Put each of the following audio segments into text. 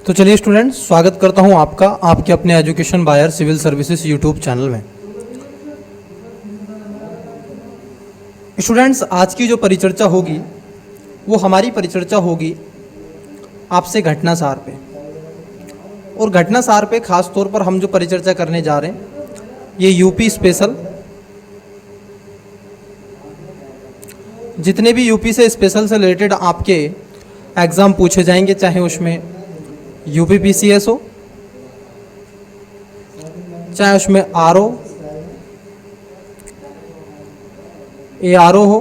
तो चलिए स्टूडेंट्स, स्वागत करता हूं आपका आपके अपने एजुकेशन बायर सिविल सर्विसेज यूट्यूब चैनल में। स्टूडेंट्स, आज की जो परिचर्चा होगी वो हमारी परिचर्चा होगी आपसे घटनासार पे। और घटनासार पे खास तौर पर हम जो परिचर्चा करने जा रहे हैं ये यूपी स्पेशल, जितने भी यूपी से स्पेशल से रिलेटेड आपके एग्ज़ाम पूछे जाएंगे, चाहे उसमें यूपी पीसीएस हो, चाहे उसमें आरओ एआरओ हो,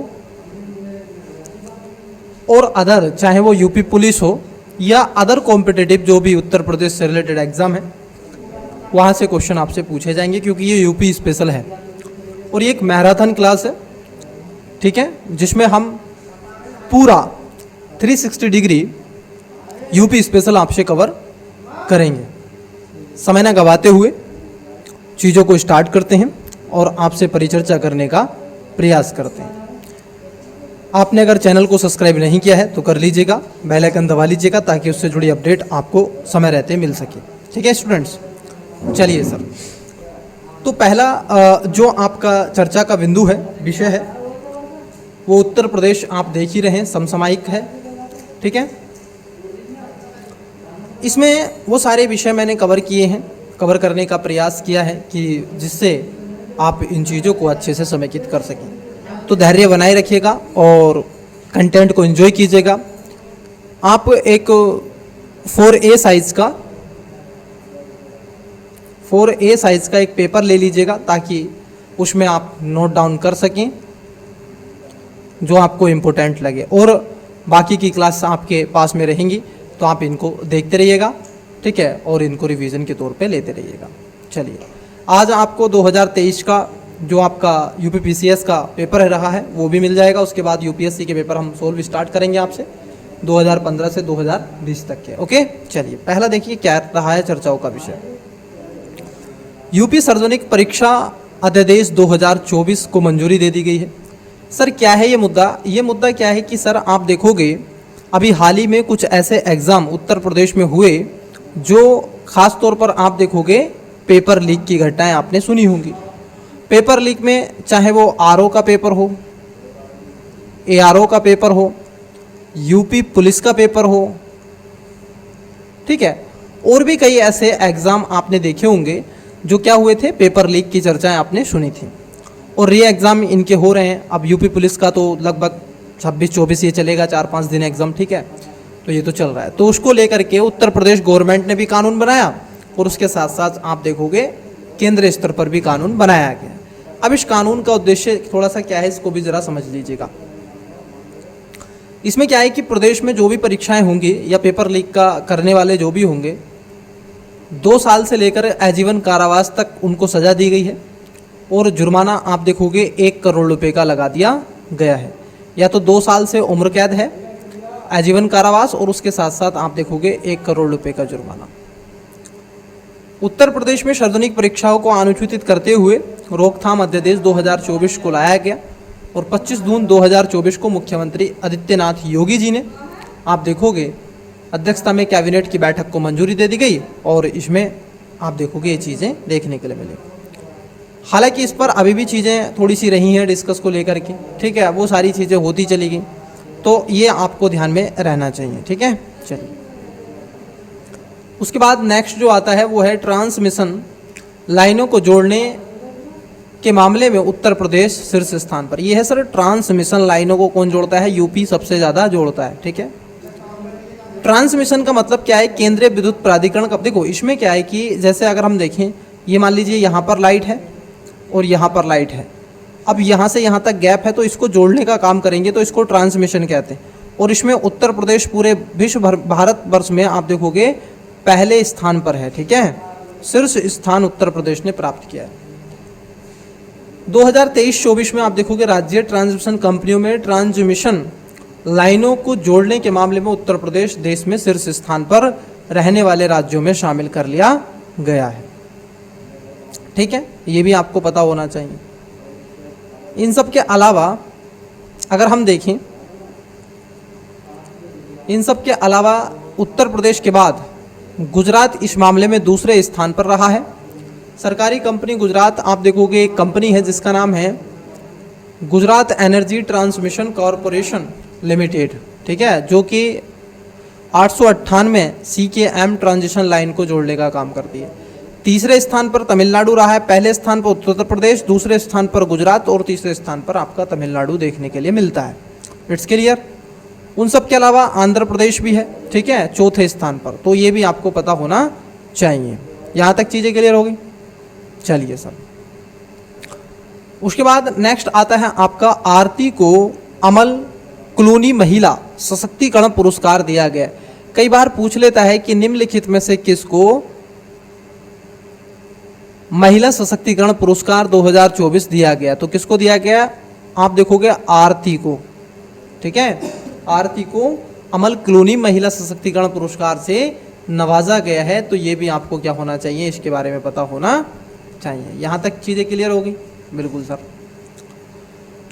और अदर चाहे वो यूपी पुलिस हो या अदर कॉम्पिटिटिव जो भी उत्तर प्रदेश से रिलेटेड एग्ज़ाम है, वहाँ से क्वेश्चन आपसे पूछे जाएंगे, क्योंकि ये यूपी स्पेशल है और ये एक मैराथन क्लास है, ठीक है, जिसमें हम पूरा 360 डिग्री यूपी स्पेशल आपसे कवर करेंगे। समय ना गवाते हुए चीज़ों को स्टार्ट करते हैं और आपसे परिचर्चा करने का प्रयास करते हैं। आपने अगर चैनल को सब्सक्राइब नहीं किया है तो कर लीजिएगा, बेल आइकन दबा लीजिएगा ताकि उससे जुड़ी अपडेट आपको समय रहते मिल सके। ठीक है स्टूडेंट्स, चलिए सर, तो पहला जो आपका चर्चा का बिंदु है, विषय है, वो उत्तर प्रदेश आप देख ही रहे हैं, समसामयिक है, ठीक है। इसमें वो सारे विषय मैंने कवर किए हैं, कवर करने का प्रयास किया है कि जिससे आप इन चीज़ों को अच्छे से समेकित कर सकें। तो धैर्य बनाए रखिएगा और कंटेंट को एंजॉय कीजिएगा। आप एक 4A साइज़ का एक पेपर ले लीजिएगा ताकि उसमें आप नोट डाउन कर सकें जो आपको इम्पोर्टेंट लगे, और बाकी की क्लास आपके पास में रहेंगी तो आप इनको देखते रहिएगा, ठीक है, और इनको रिवीजन के तौर पे लेते रहिएगा। चलिए, आज आपको 2023 का जो आपका यूपी पीसीएस का पेपर रहा है वो भी मिल जाएगा। उसके बाद यूपीएससी के पेपर हम सोल्व स्टार्ट करेंगे आपसे 2015 से 2020 तक के। ओके, चलिए पहला देखिए क्या रहा है चर्चाओं का विषय। यूपी सार्वजनिक परीक्षा अध्यादेश 2024 को मंजूरी दे दी गई है। सर क्या है ये मुद्दा? ये मुद्दा क्या है कि सर आप देखोगे अभी हाल ही में कुछ ऐसे एग्ज़ाम उत्तर प्रदेश में हुए जो ख़ास तौर पर आप देखोगे पेपर लीक की घटनाएं आपने सुनी होंगी। पेपर लीक में चाहे वो आरओ का पेपर हो, एआरओ का पेपर हो, यूपी पुलिस का पेपर हो, ठीक है, और भी कई ऐसे एग्ज़ाम आपने देखे होंगे जो क्या हुए थे, पेपर लीक की चर्चाएं आपने सुनी थी। और ये एग्ज़ाम इनके हो रहे हैं। अब यूपी पुलिस का तो लगभग 26-24 ये चलेगा, 4-5 दिन एग्ज़ाम, ठीक है, तो ये तो चल रहा है। तो उसको लेकर के उत्तर प्रदेश गवर्नमेंट ने भी कानून बनाया और उसके साथ साथ आप देखोगे केंद्रीय स्तर पर भी कानून बनाया गया। अब इस कानून का उद्देश्य थोड़ा सा क्या है, इसको भी ज़रा समझ लीजिएगा। इसमें क्या है कि प्रदेश में जो भी परीक्षाएं होंगी या पेपर लीक का करने वाले जो भी होंगे, 2 साल से लेकर आजीवन कारावास तक उनको सज़ा दी गई है और जुर्माना आप देखोगे 1 करोड़ रुपए का लगा दिया गया है। या तो 2 साल से उम्र कैद है, आजीवन कारावास, और उसके साथ साथ आप देखोगे 1 करोड़ रुपए का जुर्माना। उत्तर प्रदेश में सार्वजनिक परीक्षाओं को अनुसूचित करते हुए रोकथाम अध्यादेश 2024 को लाया गया और 25 जून 2024 को मुख्यमंत्री आदित्यनाथ योगी जी ने आप देखोगे अध्यक्षता में कैबिनेट की बैठक को मंजूरी दे दी गई और इसमें आप देखोगे ये चीज़ें देखने के लिए मिली। हालांकि इस पर अभी भी चीज़ें थोड़ी सी रही हैं डिस्कस को लेकर के, ठीक है, वो सारी चीज़ें होती चली गई, तो ये आपको ध्यान में रहना चाहिए, ठीक है। चलिए, उसके बाद नेक्स्ट जो आता है वो है ट्रांसमिशन लाइनों को जोड़ने के मामले में उत्तर प्रदेश शीर्ष स्थान पर। ये है सर, ट्रांसमिशन लाइनों को कौन जोड़ता है? यूपी सबसे ज़्यादा जोड़ता है, ठीक है। ट्रांसमिशन का मतलब क्या है? केंद्रीय विद्युत प्राधिकरण का। देखो इसमें क्या है कि जैसे अगर हम देखें, ये मान लीजिए यहाँ पर लाइट है और यहाँ पर लाइट है, अब यहाँ से यहाँ तक गैप है, तो इसको जोड़ने का काम करेंगे तो इसको ट्रांसमिशन कहते हैं। और इसमें उत्तर प्रदेश पूरे विश्व भारत वर्ष में आप देखोगे पहले स्थान पर है, ठीक है, शीर्ष स्थान उत्तर प्रदेश ने प्राप्त किया है। 2023-24 में आप देखोगे राज्य ट्रांसमिशन कंपनियों में ट्रांसमिशन लाइनों को जोड़ने के मामले में उत्तर प्रदेश देश में शीर्ष स्थान पर रहने वाले राज्यों में शामिल कर लिया गया है, ठीक है, ये भी आपको पता होना चाहिए। इन सब के अलावा अगर हम देखें इन सब के अलावा उत्तर प्रदेश के बाद गुजरात इस मामले में दूसरे स्थान पर रहा है। सरकारी कंपनी गुजरात आप देखोगे एक कंपनी है जिसका नाम है Gujarat energy transmission corporation limited, ठीक है, जो कि 898 CKM ट्रांजिशन लाइन को जोड़ने का काम करती है। तीसरे स्थान पर तमिलनाडु रहा है, पहले स्थान पर उत्तर प्रदेश, दूसरे स्थान पर गुजरात और तीसरे स्थान पर आपका तमिलनाडु देखने के लिए मिलता है। It's clear. उन सब के अलावा आंध्र प्रदेश भी है, ठीक है, चौथे स्थान पर, तो ये भी आपको पता होना चाहिए। यहाँ तक चीज़ें क्लियर होगी। चलिए सर, उसके बाद नेक्स्ट आता है आपका आरती को अमल क्लूनी महिला सशक्तिकरण पुरस्कार दिया गया। कई बार पूछ लेता है कि निम्नलिखित में से किसको महिला सशक्तिकरण पुरस्कार 2024 दिया गया, तो किसको दिया गया? आप देखोगे आरती को, ठीक है, आरती को अमल क्लूनी महिला सशक्तिकरण पुरस्कार से नवाजा गया है। तो ये भी आपको क्या होना चाहिए, इसके बारे में पता होना चाहिए। यहाँ तक चीज़ें क्लियर होगी? बिल्कुल सर।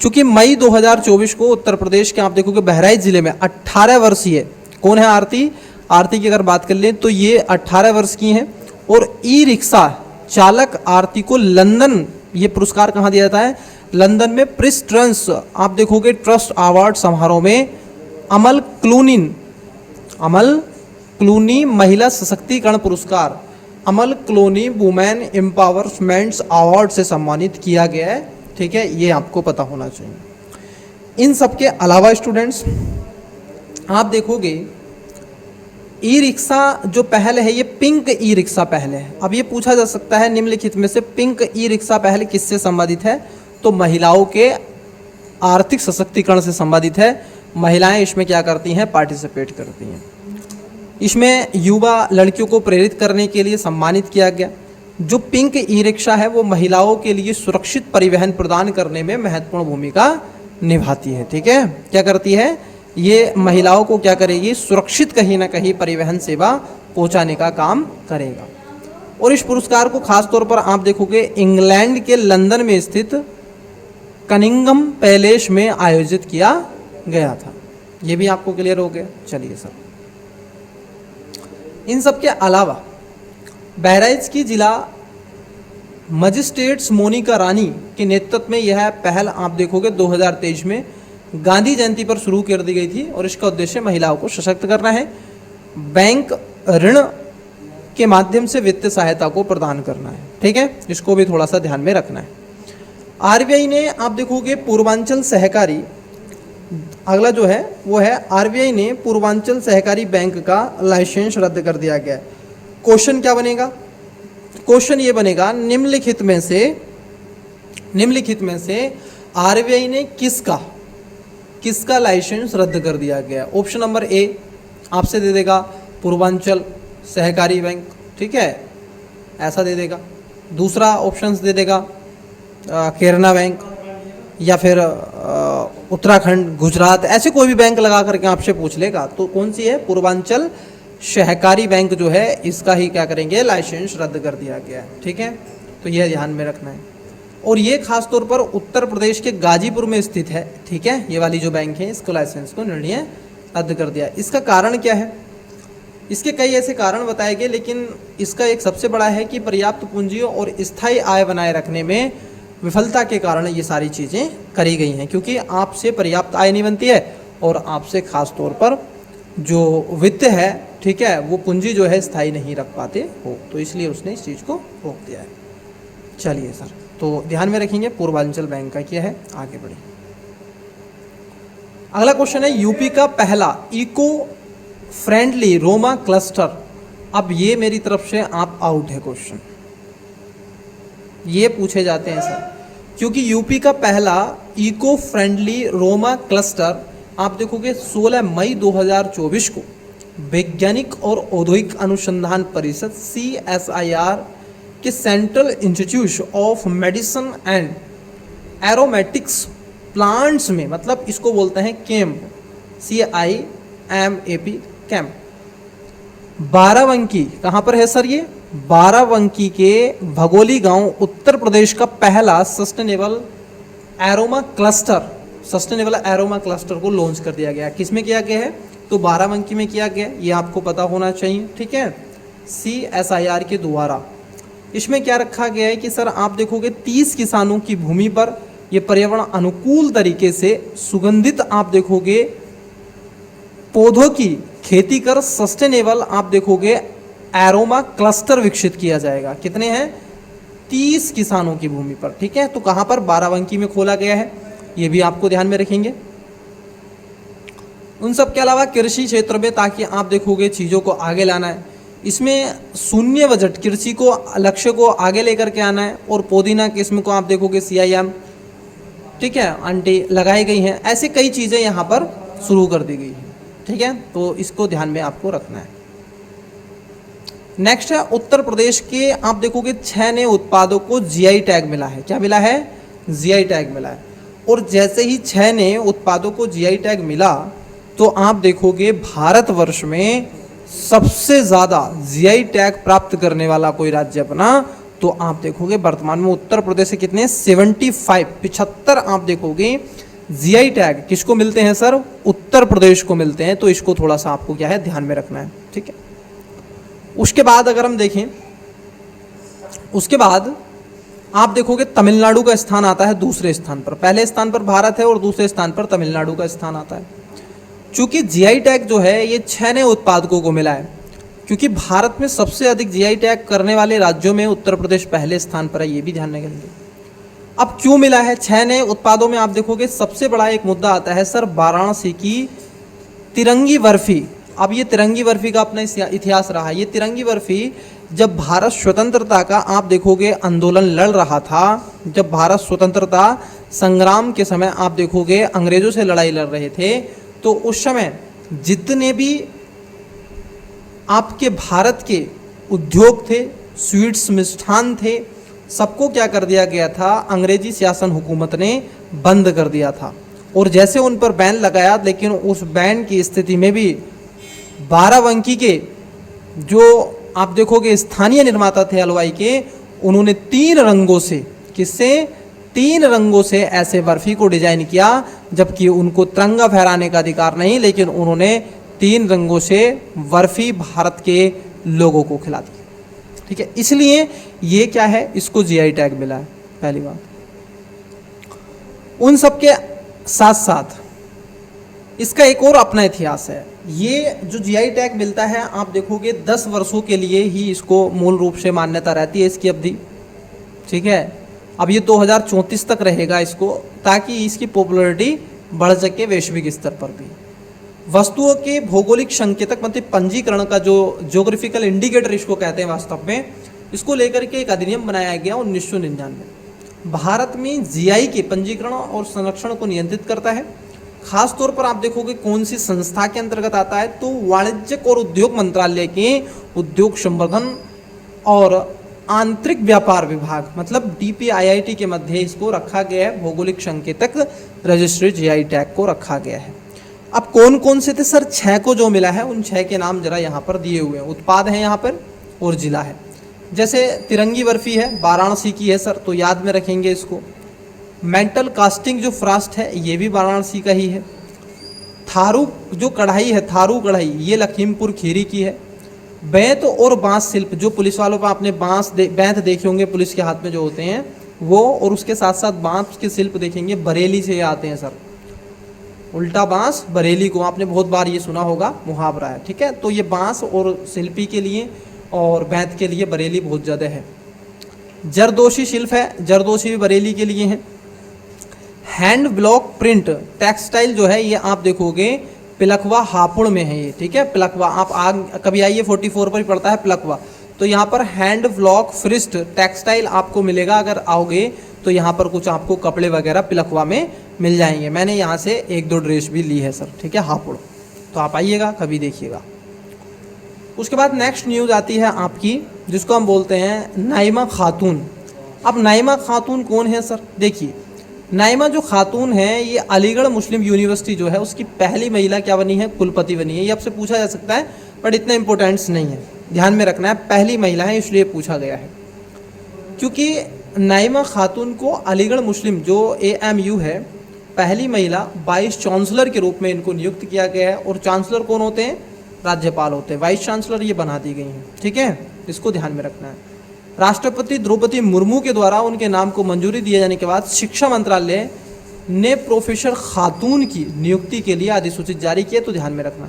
चूंकि मई 2024 को उत्तर प्रदेश के आप देखोगे बहराइच जिले में 18 वर्षीय कौन है आरती, आरती की अगर बात कर लें तो ये 18 वर्ष की हैं और ई रिक्शा चालक आरती को लंदन, ये पुरस्कार कहाँ दिया जाता है? लंदन में प्रिंस ट्रंस आप देखोगे ट्रस्ट अवार्ड समारोह में अमल क्लूनी महिला सशक्तिकरण पुरस्कार, अमल क्लूनी वुमेन एम्पावरमेंट्स अवार्ड से सम्मानित किया गया है, ठीक है, ये आपको पता होना चाहिए। इन सब के अलावा स्टूडेंट्स आप देखोगे ई रिक्शा जो पहल है ये पिंक ई रिक्शा पहल है। अब ये पूछा जा सकता है निम्नलिखित में से पिंक ई रिक्शा पहल किससे संबंधित है, तो महिलाओं के आर्थिक सशक्तिकरण से संबंधित है। महिलाएं इसमें क्या करती हैं, पार्टिसिपेट करती हैं। इसमें युवा लड़कियों को प्रेरित करने के लिए सम्मानित किया गया। जो पिंक ई रिक्शा है वो महिलाओं के लिए सुरक्षित परिवहन प्रदान करने में महत्वपूर्ण भूमिका निभाती है, ठीक है, क्या करती है, ये महिलाओं को क्या करेगी, सुरक्षित कहीं ना कहीं परिवहन सेवा पहुंचाने का काम करेगा। और इस पुरस्कार को खास तौर पर आप देखोगे इंग्लैंड के लंदन में स्थित कनिंगम पैलेस में आयोजित किया गया था। ये भी आपको क्लियर हो गया। चलिए सर, इन सब के अलावा बहराइच की जिला मजिस्ट्रेट्स मोनिका रानी के नेतृत्व में यह पहल आप देखोगे 2023 में गांधी जयंती पर शुरू कर दी गई थी और इसका उद्देश्य महिलाओं को सशक्त करना है, बैंक ऋण के माध्यम से वित्तीय सहायता को प्रदान करना है, ठीक है, इसको भी थोड़ा सा ध्यान में रखना है। आरबीआई ने आप देखोगे पूर्वांचल सहकारी, अगला जो है वो है आरबीआई ने पूर्वांचल सहकारी बैंक का लाइसेंस रद्द कर दिया गया। क्वेश्चन क्या बनेगा, क्वेश्चन ये बनेगा निम्नलिखित में से आरबीआई ने किसका लाइसेंस रद्द कर दिया गया। ऑप्शन नंबर ए आपसे दे देगा पूर्वांचल सहकारी बैंक, ठीक है, ऐसा दे देगा। दूसरा ऑप्शन दे देगा केरला बैंक या फिर उत्तराखंड, गुजरात, ऐसे कोई भी बैंक लगा करके आपसे पूछ लेगा तो कौन सी है, पूर्वांचल सहकारी बैंक जो है इसका ही क्या करेंगे, लाइसेंस रद्द कर दिया गया है, ठीक है, तो यह ध्यान में रखना है। और ये खास तौर पर उत्तर प्रदेश के गाजीपुर में स्थित है, ठीक है, ये वाली जो बैंक है इसको लाइसेंस को निर्णय रद्द कर दिया। इसका कारण क्या है, इसके कई ऐसे कारण बताए गए, लेकिन इसका एक सबसे बड़ा है कि पर्याप्त पूंजी और स्थायी आय बनाए रखने में विफलता के कारण ये सारी चीज़ें करी गई हैं, क्योंकि आपसे पर्याप्त आय नहीं बनती है और आपसे खास तौर पर जो वित्त है, ठीक है, वो पूंजी जो है स्थायी नहीं रख पाते हो, तो इसलिए उसने इस चीज़ को रोक दिया है। चलिए सर, तो ध्यान में रखेंगे पूर्वांचल बैंक का क्या है, आगे बढ़िए। अगला क्वेश्चन है यूपी का पहला इको फ्रेंडली रोमा क्लस्टर। अब ये मेरी तरफ से आप आउट है क्वेश्चन, ये पूछे जाते हैं सर, क्योंकि यूपी का पहला इको फ्रेंडली रोमा क्लस्टर आप देखोगे 16 मई 2024 को वैज्ञानिक और औद्योगिक अनुसंधान परिषद CSIR के central institute of medicine and aromatics plants में, मतलब इसको बोलते हैं कैंप, CIMAP कैंप, बाराबंकी, कहाँ पर है सर ये, बाराबंकी के भगोली गांव उत्तर प्रदेश का पहला sustainable aroma cluster sustainable aroma cluster को लॉन्च कर दिया गया। किस में किया गया है? तो बाराबंकी में किया गया, ये आपको पता होना चाहिए, ठीक है, CSIR के द्वारा। इसमें क्या रखा गया है कि सर आप देखोगे 30 किसानों की भूमि पर ये पर्यावरण अनुकूल तरीके से सुगंधित आप देखोगे पौधों की खेती कर सस्टेनेबल आप देखोगे एरोमा क्लस्टर विकसित किया जाएगा। कितने हैं? 30 किसानों की भूमि पर, ठीक है। तो कहाँ पर? बाराबंकी में खोला गया है, ये भी आपको ध्यान में रखेंगे। उन सब के अलावा कृषि क्षेत्र में, ताकि आप देखोगे चीज़ों को आगे लाना है, इसमें शून्य बजट कृषि को लक्ष्य को आगे लेकर के आना है। और पुदीना किस्म को आप देखोगे CIM, ठीक है, आंटी लगाई गई हैं। ऐसे कई चीज़ें यहाँ पर शुरू कर दी गई हैं, ठीक है, तो इसको ध्यान में आपको रखना है। नेक्स्ट है उत्तर प्रदेश के आप देखोगे 6 नए उत्पादों को GI टैग मिला है। क्या मिला है? GI टैग मिला है। और जैसे ही 6 नए उत्पादों को GI टैग मिला तो आप देखोगे भारतवर्ष में सबसे ज़्यादा GI टैग प्राप्त करने वाला कोई राज्य अपना, तो आप देखोगे वर्तमान में उत्तर प्रदेश से कितने? 75 आप देखोगे GI टैग किसको मिलते हैं सर? उत्तर प्रदेश को मिलते हैं। तो इसको थोड़ा सा आपको क्या है ध्यान में रखना है, ठीक है। उसके बाद अगर हम देखें, उसके बाद आप देखोगे तमिलनाडु का स्थान आता है दूसरे स्थान पर। पहले स्थान पर भारत है और दूसरे स्थान पर तमिलनाडु का स्थान आता है। चूंकि GI टैग जो है ये 6 नए उत्पादकों को मिला है, क्योंकि भारत में सबसे अधिक GI टैग करने वाले राज्यों में उत्तर प्रदेश पहले स्थान पर है, ये भी ध्यान रखेंगे। अब क्यों मिला है 6 नए उत्पादों में? आप देखोगे सबसे बड़ा एक मुद्दा आता है सर वाराणसी की तिरंगी बर्फी। अब ये तिरंगी बर्फी का अपना इतिहास रहा है। ये तिरंगी बर्फी जब भारत स्वतंत्रता का आप देखोगे आंदोलन लड़ रहा था, जब भारत स्वतंत्रता संग्राम के समय आप देखोगे अंग्रेजों से लड़ाई लड़ रहे थे, तो उस समय जितने भी आपके भारत के उद्योग थे, स्वीट्स मिष्ठान थे, सबको क्या कर दिया गया था? अंग्रेजी शासन हुकूमत ने बंद कर दिया था। और जैसे उन पर बैन लगाया, लेकिन उस बैन की स्थिति में भी बाराबंकी के जो आप देखोगे स्थानीय निर्माता थे हलवाई के, उन्होंने 3 रंगों से, किससे? 3 रंगों से ऐसे बर्फी को डिजाइन किया, जबकि उनको तिरंगा फहराने का अधिकार नहीं, लेकिन उन्होंने 3 रंगों से बर्फी भारत के लोगों को खिला दी, ठीक है। इसलिए ये क्या है? इसको GI टैग मिला है, पहली बात। उन सब के साथ साथ इसका एक और अपना इतिहास है। ये जो GI टैग मिलता है आप देखोगे 10 वर्षों के लिए ही इसको मूल रूप से मान्यता रहती है, इसकी अवधि, ठीक है। अब ये 2034 तक रहेगा इसको, ताकि इसकी पॉपुलैरिटी बढ़ सके वैश्विक स्तर पर भी। वस्तुओं के भौगोलिक संकेतक मतलब पंजीकरण का जो ज्योग्राफिकल इंडिकेटर इसको कहते हैं वास्तव में, इसको लेकर के एक अधिनियम बनाया गया 1999। भारत में GI के पंजीकरण और संरक्षण को नियंत्रित करता है। खास तौर पर आप देखोगे कौन सी संस्था के अंतर्गत आता है, तो वाणिज्यिक और उद्योग मंत्रालय के उद्योग संवर्धन और आंतरिक व्यापार विभाग मतलब DPIIT के मध्य इसको रखा गया है। भौगोलिक संकेतक रजिस्ट्री GI टैग को रखा गया है। अब कौन कौन से थे सर? 6 को जो मिला है, उन 6 के नाम जरा यहाँ पर दिए हुए हैं, उत्पाद हैं यहाँ पर और जिला है। जैसे तिरंगी बर्फी है, वाराणसी की है सर, तो याद में रखेंगे इसको। मेंटल कास्टिंग जो फ्रास्ट है, ये भी वाराणसी का ही है। थारू जो कढ़ाई है, थारू कढ़ाई, ये लखीमपुर खीरी की है। बेंत और बांस शिल्प, जो पुलिस वालों पर आपने बेंत देखे होंगे पुलिस के हाथ में जो होते हैं वो, और उसके साथ साथ बांस के शिल्प देखेंगे, बरेली से आते हैं सर। उल्टा बांस बरेली को आपने बहुत बार ये सुना होगा, मुहावरा है, ठीक है। तो ये बांस और शिल्पी के लिए और बेंत के लिए बरेली बहुत ज़्यादा है। जरदोशी शिल्प है, जरदोशी भी बरेली के लिए है। हैंड ब्लॉक प्रिंट टेक्सटाइल जो है, ये आप देखोगे पिलखवा हापुड़ में है ये, ठीक है। पिलखवा आप कभी आइए 44 पर ही पड़ता है पिलखवा, तो यहाँ पर हैंड ब्लॉक फ्रिस्ट टेक्सटाइल आपको मिलेगा। अगर आओगे तो यहाँ पर कुछ आपको कपड़े वगैरह पिलखवा में मिल जाएंगे। मैंने यहाँ से 1-2 ड्रेस भी ली है सर, ठीक है, हापुड़, तो आप आइएगा कभी देखिएगा। उसके बाद नेक्स्ट न्यूज़ आती है आपकी, जिसको हम बोलते हैं नाइमा खातून। अब नाइमा खातून कौन है सर? देखिए, नाइमा जो खातून है, ये अलीगढ़ मुस्लिम यूनिवर्सिटी जो है उसकी पहली महिला क्या बनी है? कुलपति बनी है। ये आपसे पूछा जा सकता है, बट इतना इंपॉर्टेंस नहीं है, ध्यान में रखना है, पहली महिला है इसलिए पूछा गया है। क्योंकि नाइमा खातून को अलीगढ़ मुस्लिम जो AMU है, पहली महिला वाइस चांसलर के रूप में इनको नियुक्त किया गया है। और चांसलर कौन होते हैं? राज्यपाल होते हैं। वाइस चांसलर ये बना दी गई हैं, ठीक है, इसको ध्यान में रखना है। राष्ट्रपति द्रौपदी मुर्मू के द्वारा उनके नाम को मंजूरी दिए जाने के बाद शिक्षा मंत्रालय ने प्रोफेसर खातून की नियुक्ति के लिए अधिसूचित जारी किया, तो ध्यान में रखना।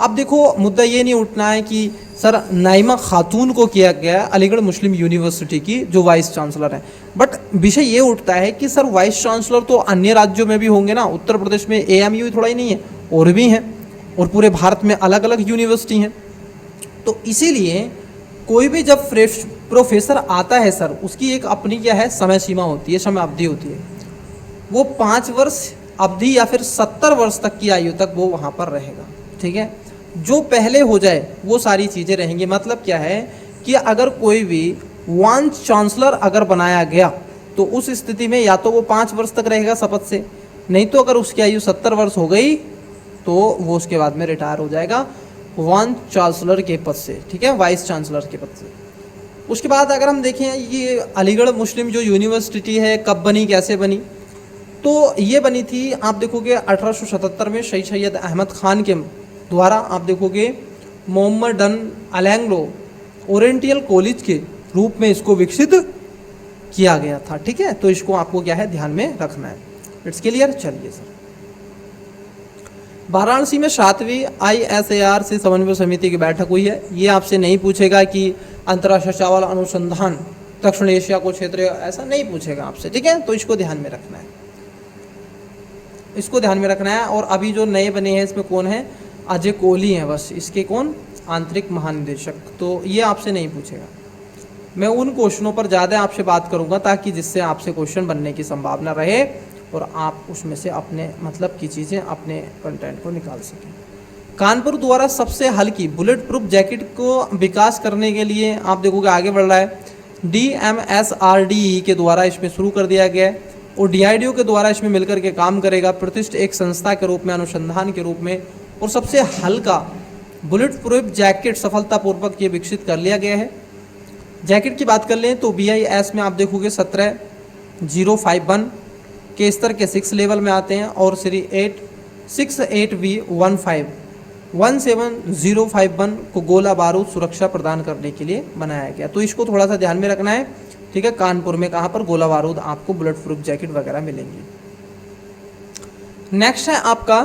अब देखो मुद्दा ये नहीं उठना है कि सर नाइमा खातून को किया गया अलीगढ़ मुस्लिम यूनिवर्सिटी की जो वाइस चांसलर है, बट विषय ये उठता है कि सर वाइस चांसलर तो अन्य राज्यों में भी होंगे ना, उत्तर प्रदेश में एएमयू थोड़ा ही नहीं है, और भी हैं, और पूरे भारत में अलग अलग यूनिवर्सिटी हैं। तो इसीलिए कोई भी जब फ्रेश प्रोफेसर आता है सर, उसकी एक अपनी क्या है, समय सीमा होती है, समय अवधि होती है। वो 5 वर्ष अवधि या फिर 70 वर्ष तक की आयु तक वो वहाँ पर रहेगा, ठीक है। जो पहले हो जाए वो सारी चीज़ें रहेंगी। मतलब क्या है कि अगर कोई भी वाइस चांसलर अगर बनाया गया तो उस स्थिति में या तो वो 5 वर्ष तक रहेगा शपथ से, नहीं तो अगर उसकी आयु 70 वर्ष हो गई तो वो उसके बाद में रिटायर हो जाएगा वाइस चांसलर के पद से, ठीक है, वाइस चांसलर के पद से। उसके बाद अगर हम देखें ये अलीगढ़ मुस्लिम जो यूनिवर्सिटी है कब बनी, कैसे बनी, तो ये बनी थी आप देखोगे 1877 में शहीद सैयद अहमद खान के द्वारा आप देखोगे मोहम्मद डन अलैंग्लो ओरिएंटल कॉलेज के रूप में इसको विकसित किया गया था, ठीक है। तो इसको आपको क्या है ध्यान में रखना है। It's clear. चलिए सर, वाराणसी में 7वीं ISAR से समन्वय समिति की बैठक हुई है। ये आपसे नहीं पूछेगा कि अंतर्राष्ट्रीय चावल अनुसंधान दक्षिण एशिया को क्षेत्र, ऐसा नहीं पूछेगा आपसे, ठीक है। तो इसको ध्यान में रखना है, इसको ध्यान में रखना है। और अभी जो नए बने हैं इसमें कौन है, अजय कोहली हैं बस, इसके कौन, आंतरिक महानिदेशक। तो ये आपसे नहीं पूछेगा। मैं उन क्वेश्चनों पर ज़्यादा आपसे बात करूंगा ताकि जिससे आपसे क्वेश्चन बनने की संभावना रहे और आप उसमें से अपने मतलब की चीज़ें, अपने कंटेंट को निकाल सकें। कानपुर द्वारा सबसे हल्की बुलेट प्रूफ जैकेट को विकास करने के लिए आप देखोगे आगे बढ़ रहा है। DMSRDE के द्वारा इसमें शुरू कर दिया गया है और DIDO के द्वारा इसमें मिलकर के काम करेगा, प्रतिष्ठित एक संस्था के रूप में, अनुसंधान के रूप में। और सबसे हल्का बुलेट प्रूफ जैकेट सफलतापूर्वक ये विकसित कर लिया गया है। जैकेट की बात कर लें तो BIS में आप देखोगे 17051 के स्तर के 6 लेवल में आते हैं और श्री 17051 को गोला बारूद सुरक्षा प्रदान करने के लिए बनाया गया। तो इसको थोड़ा सा ध्यान में रखना है, ठीक है। कानपुर में कहाँ पर गोला बारूद आपको बुलेट प्रूफ जैकेट वगैरह मिलेंगी। नेक्स्ट है आपका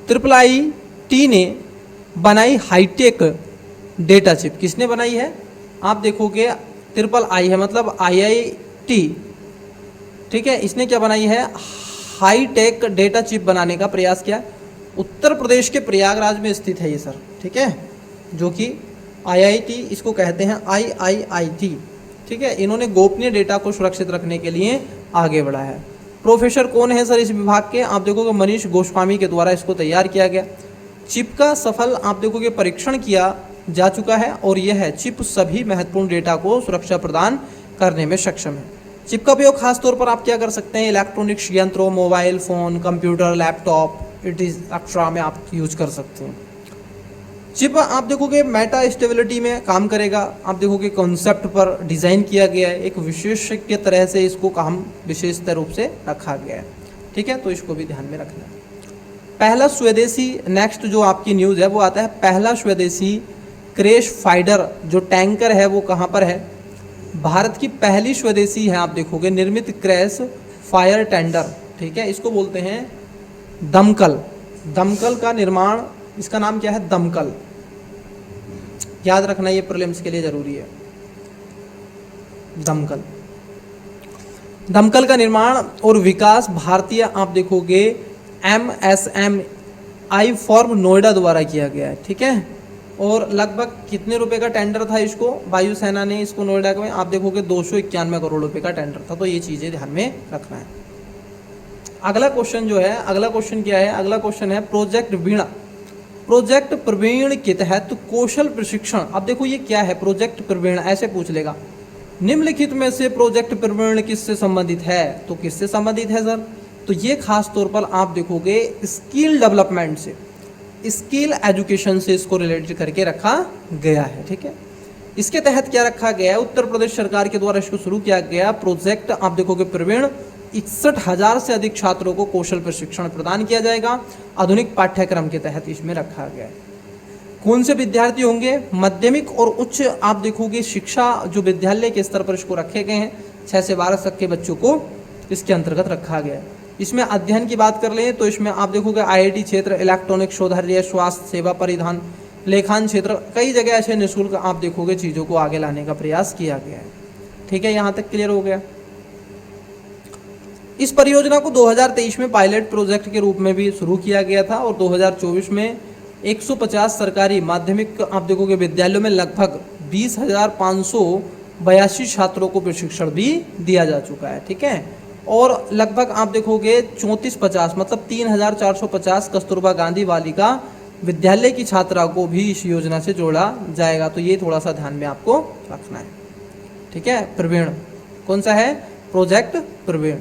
IIIT ने बनाई हाईटेक डेटा चिप। किसने बनाई है? आप देखोगे III है मतलब IIT, ठीक है। इसने क्या बनाई है? हाईटेक डेटा चिप बनाने का प्रयास किया। उत्तर प्रदेश के प्रयागराज में स्थित है ये सर, ठीक है, जो कि IIT इसको कहते हैं, IIIT, ठीक है। इन्होंने गोपनीय डेटा को सुरक्षित रखने के लिए आगे बढ़ा है। प्रोफेसर कौन है सर इस विभाग के? आप देखोगे मनीष गोस्वामी के द्वारा इसको तैयार किया गया। चिप का सफल आप देखोगे परीक्षण किया जा चुका है और यह है चिप सभी महत्वपूर्ण डेटा को सुरक्षा प्रदान करने में सक्षम है। चिप का उपयोग खासतौर पर आप क्या कर सकते हैं? इलेक्ट्रॉनिक्स यंत्रों, mobile phone, computer, laptop extra में आप यूज कर सकते हैं। चिप आप देखोगे मेटा स्टेबिलिटी में काम करेगा। आप देखोगे कॉन्सेप्ट पर डिज़ाइन किया गया है, एक विशेष के तरह से इसको काम विशेष रूप से रखा गया है, ठीक है। तो इसको भी ध्यान में रखना है। पहला स्वदेशी, नेक्स्ट जो आपकी न्यूज़ है वो आता है, पहला स्वदेशी क्रैश फाइटर जो टैंकर है वो कहाँ पर है? भारत की पहली स्वदेशी है आप देखोगे निर्मित क्रैश फायर टेंडर, ठीक है। इसको बोलते हैं दमकल। दमकल का निर्माण, इसका नाम क्या है? दमकल। याद रखना, ये प्रीलिम्स के लिए जरूरी है। दमकल, दमकल का निर्माण और विकास भारतीय आप देखोगे MSMI फॉर्म नोएडा द्वारा किया गया है, ठीक है। और लगभग कितने रुपए का टेंडर था इसको? वायुसेना ने इसको नोएडा में आप देखोगे 291 करोड़ रुपए का टेंडर था। तो ये चीज़ें ध्यान में रखना है। अगला क्वेश्चन जो है, अगला क्वेश्चन क्या है? अगला क्वेश्चन है प्रोजेक्ट वीणा। प्रोजेक्ट प्रवीण के तहत कौशल प्रशिक्षण। अब देखो ये क्या है? प्रोजेक्ट प्रवीण ऐसे पूछ लेगा, निम्नलिखित में से प्रोजेक्ट प्रवीण किससे संबंधित है? तो किससे संबंधित है सर? तो ये खास तौर पर आप देखोगे स्किल डेवलपमेंट से, स्किल एजुकेशन से इसको रिलेटेड करके रखा गया है, ठीक है। इसके तहत क्या रखा गया है? उत्तर प्रदेश सरकार के द्वारा इसको शुरू किया गया प्रोजेक्ट आप देखोगे प्रवीण 61,000 से अधिक छात्रों को कौशल प्रशिक्षण प्रदान किया जाएगा, आधुनिक पाठ्यक्रम के तहत इसमें रखा गया है। कौन से विद्यार्थी होंगे? माध्यमिक और उच्च आप देखोगे शिक्षा जो विद्यालय के स्तर पर इसको रखे गए हैं, 6 से 12 तक के बच्चों को इसके अंतर्गत रखा गया है। इसमें अध्ययन की बात कर लें तो इसमें आप देखोगे IIT क्षेत्र, इलेक्ट्रॉनिक शोधार्य, स्वास्थ्य सेवा, परिधान, लेखान क्षेत्र, कई जगह ऐसे निःशुल्क आप देखोगे चीज़ों को आगे लाने का प्रयास किया गया है। ठीक है, यहाँ तक क्लियर हो गया। इस परियोजना को 2023 में पायलट प्रोजेक्ट के रूप में भी शुरू किया गया था और 2024 में 150 सरकारी माध्यमिक आप देखोगे विद्यालयों में लगभग 20,582 छात्रों को प्रशिक्षण भी दिया जा चुका है। ठीक है, और लगभग आप देखोगे 3450 मतलब 3,450 कस्तूरबा गांधी बालिका विद्यालय की छात्रा को भी इस योजना से जोड़ा जाएगा। तो ये थोड़ा सा ध्यान में आपको रखना है। ठीक है, प्रवीण कौन सा है? प्रोजेक्ट प्रवीण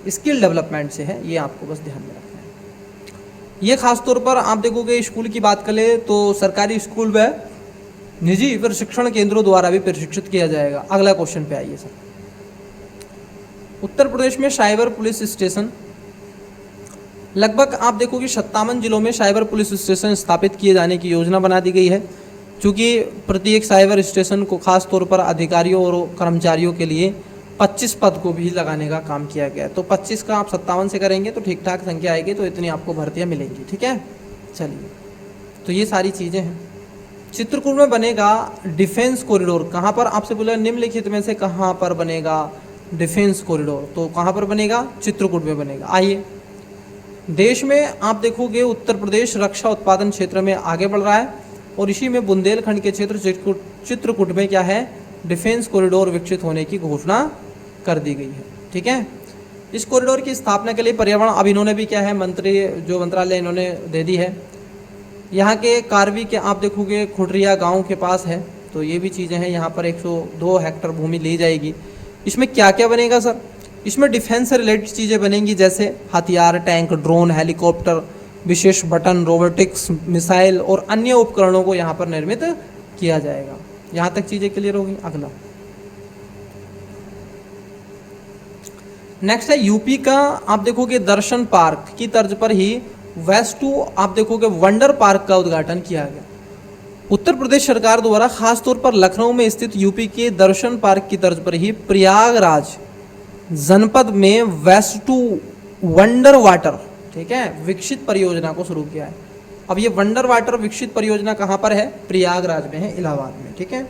स्किल डेवलपमेंट से है, ये आपको बस ध्यान में रखना है। ये खास तौर पर आप देखोगे स्कूल की बात करें तो सरकारी स्कूल व निजी प्रशिक्षण केंद्रों द्वारा भी प्रशिक्षित किया जाएगा। अगला क्वेश्चन पे आइए सर। उत्तर प्रदेश में साइबर पुलिस स्टेशन लगभग आप देखोगे 57 जिलों में साइबर पुलिस स्टेशन स्थापित किए जाने की योजना बना दी गई है। चूँकि प्रत्येक साइबर स्टेशन को खास तौर पर अधिकारियों और कर्मचारियों के लिए 25 पद को भी लगाने का काम किया गया है। तो 25 का आप 57 से करेंगे तो ठीक ठाक संख्या आएगी, तो इतनी आपको भर्तियाँ मिलेंगी। ठीक है, चलिए, तो ये सारी चीज़ें हैं। चित्रकूट में बनेगा डिफेंस कॉरिडोर। कहाँ पर? आपसे बोला निम्नलिखित में से कहाँ पर बनेगा डिफेंस कॉरिडोर, तो कहाँ पर बनेगा? चित्रकूट में बनेगा। आइए, देश में आप देखोगे उत्तर प्रदेश रक्षा उत्पादन क्षेत्र में आगे बढ़ रहा है और इसी में बुंदेलखंड के क्षेत्र चित्रकूट में क्या है? डिफेंस कॉरिडोर विकसित होने की घोषणा कर दी गई है। ठीक है, इस कॉरिडोर की स्थापना के लिए पर्यावरण अब इन्होंने भी क्या है मंत्रालय इन्होंने दे दी है। यहाँ के कारवी के आप देखोगे खुटरिया गांव के पास है, तो ये भी चीज़ें हैं। यहाँ पर 102 हेक्टर भूमि ली जाएगी। इसमें क्या क्या बनेगा सर? इसमें डिफेंस से रिलेटेड चीज़ें बनेंगी, जैसे हथियार, टैंक, ड्रोन, हेलीकॉप्टर, विशेष बटन, रोबोटिक्स, मिसाइल और अन्य उपकरणों को यहाँ पर निर्मित किया जाएगा। यहाँ तक चीज़ें क्लियर होगी। अगला नेक्स्ट है यूपी का आप देखोगे दर्शन पार्क की तर्ज पर ही वेस्ट टू आप देखोगे वंडर पार्क का उद्घाटन किया गया। उत्तर प्रदेश सरकार द्वारा खास तौर पर लखनऊ में स्थित यूपी के दर्शन पार्क की तर्ज पर ही प्रयागराज जनपद में वेस्ट टू वंडर वाटर, ठीक है, विकसित परियोजना को शुरू किया है। अब ये वंडर वाटर विकसित परियोजना कहाँ पर है? प्रयागराज में है, इलाहाबाद में। ठीक है,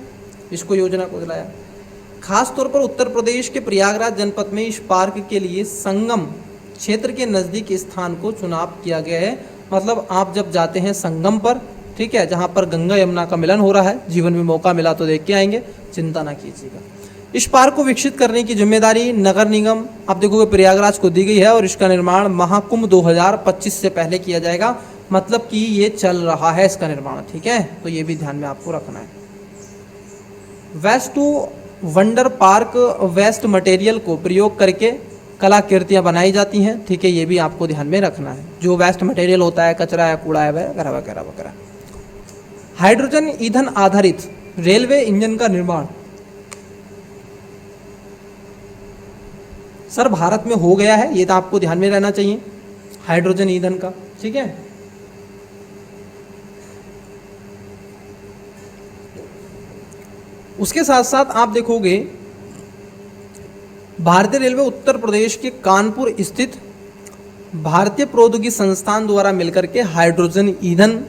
इसको योजना को दिलाया। खास तौर पर उत्तर प्रदेश के प्रयागराज जनपद में इस पार्क के लिए संगम क्षेत्र के नज़दीक स्थान को चुनाव किया गया है। मतलब आप जब जाते हैं संगम पर, ठीक है, जहाँ पर गंगा यमुना का मिलन हो रहा है, जीवन में मौका मिला तो देख के आएंगे, चिंता ना कीजिएगा। इस पार्क को विकसित करने की जिम्मेदारी नगर निगम आप देखोगे प्रयागराज को दी गई है और इसका निर्माण महाकुंभ 2025 से पहले किया जाएगा। मतलब कि ये चल रहा है इसका निर्माण। ठीक है, तो ये भी ध्यान में आपको रखना है। Waste to wonder park waste material को प्रयोग करके कलाकृतियाँ बनाई जाती हैं। ठीक है, ये भी आपको ध्यान में रखना है। जो वेस्ट मटेरियल होता है, कचरा है, कूड़ा है, वगैरह वगैरह वगैरह। हाइड्रोजन ईंधन आधारित रेलवे इंजन का निर्माण सर भारत में हो गया है, ये तो आपको ध्यान में रहना चाहिए, हाइड्रोजन ईंधन का। ठीक है, उसके साथ साथ आप देखोगे भारतीय रेलवे उत्तर प्रदेश के कानपुर स्थित भारतीय प्रौद्योगिकी संस्थान द्वारा मिलकर के हाइड्रोजन ईंधन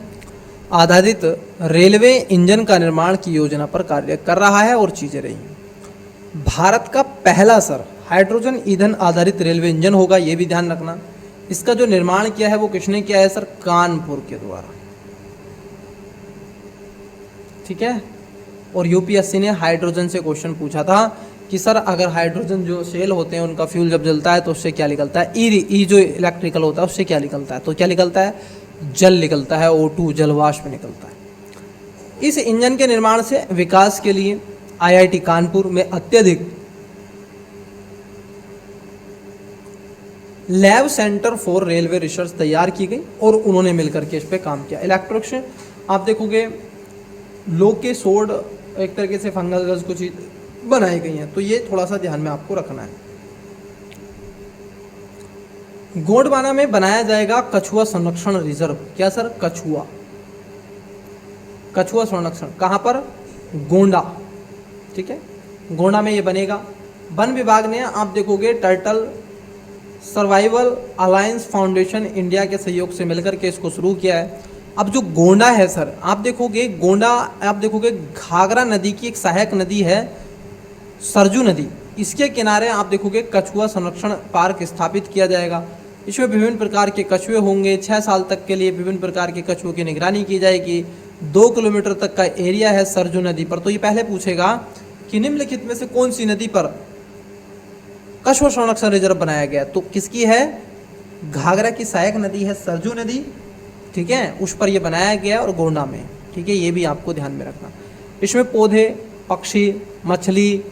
आधारित रेलवे इंजन का निर्माण की योजना पर कार्य कर रहा है और चीजें रही। भारत का पहला सर हाइड्रोजन ईंधन आधारित रेलवे इंजन होगा, ये भी ध्यान रखना। इसका जो निर्माण किया है वो किसने किया है सर? कानपुर के द्वारा। ठीक है, और यूपीएससी ने हाइड्रोजन से क्वेश्चन पूछा था कि सर अगर हाइड्रोजन जो सेल होते हैं उनका फ्यूल जब जलता है तो उससे क्या निकलता है? ई जो इलेक्ट्रिकल होता है उससे क्या निकलता है? तो क्या निकलता है? जल निकलता है, O2 जलवाष्प निकलता है। इस इंजन के निर्माण से विकास के लिए IIT कानपुर में अत्यधिक lab centre for railway research तैयार की गई और उन्होंने मिलकर के इस पे काम किया। इलेक्ट्रिक्स आप देखोगे लोके सोड एक तरीके से फंगस कुछ बनाई गई हैं, तो ये थोड़ा सा ध्यान में आपको रखना है। गोंडवाना में बनाया जाएगा कछुआ संरक्षण रिजर्व। क्या सर? कछुआ संरक्षण कहाँ पर? गोंडा। ठीक है, गोंडा में ये बनेगा। वन विभाग ने आप देखोगे turtle survival alliance foundation India के सहयोग से मिलकर के इसको शुरू किया है। अब जो गोंडा है सर, आप देखोगे गोंडा, आप देखोगे घाघरा नदी की एक सहायक नदी है सरजू नदी, इसके किनारे आप देखोगे कछुआ संरक्षण पार्क स्थापित किया जाएगा। इसमें विभिन्न प्रकार के कछुए होंगे। 6 साल तक के लिए विभिन्न प्रकार के कछुओं की निगरानी की जाएगी। 2 किलोमीटर तक का एरिया है सरजू नदी पर। तो ये पहले पूछेगा कि निम्नलिखित में से कौन सी नदी पर कछुआ संरक्षण रिजर्व बनाया गया? तो किसकी है? घाघरा की सहायक नदी है सरजू नदी। ठीक है, उस पर यह बनाया गया और गोंडा में। ठीक है, ये भी आपको ध्यान में रखना। इसमें पौधे, पक्षी, मछली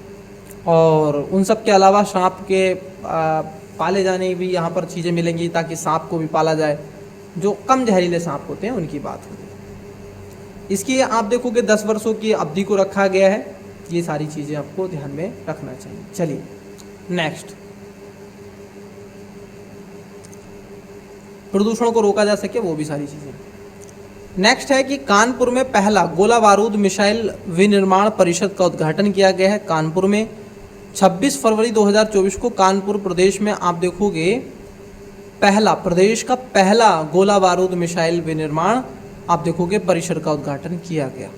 और उन सब के अलावा सांप के पाले जाने की भी यहाँ पर चीज़ें मिलेंगी, ताकि सांप को भी पाला जाए। जो कम जहरीले सांप होते हैं उनकी बात होगी। इसकी आप देखोगे 10 वर्षों की अवधि को रखा गया है। ये सारी चीज़ें आपको ध्यान में रखना चाहिए। चलिए नेक्स्ट, प्रदूषण को रोका जा सके वो भी सारी चीज़ें। नेक्स्ट है कि कानपुर में पहला गोला बारूद मिसाइल विनिर्माण परिषद का उद्घाटन किया गया है। कानपुर में 26 फरवरी 2024 को कानपुर प्रदेश में आप देखोगे प्रदेश का पहला गोला बारूद मिसाइल विनिर्माण आप देखोगे परिसर का उद्घाटन किया गया।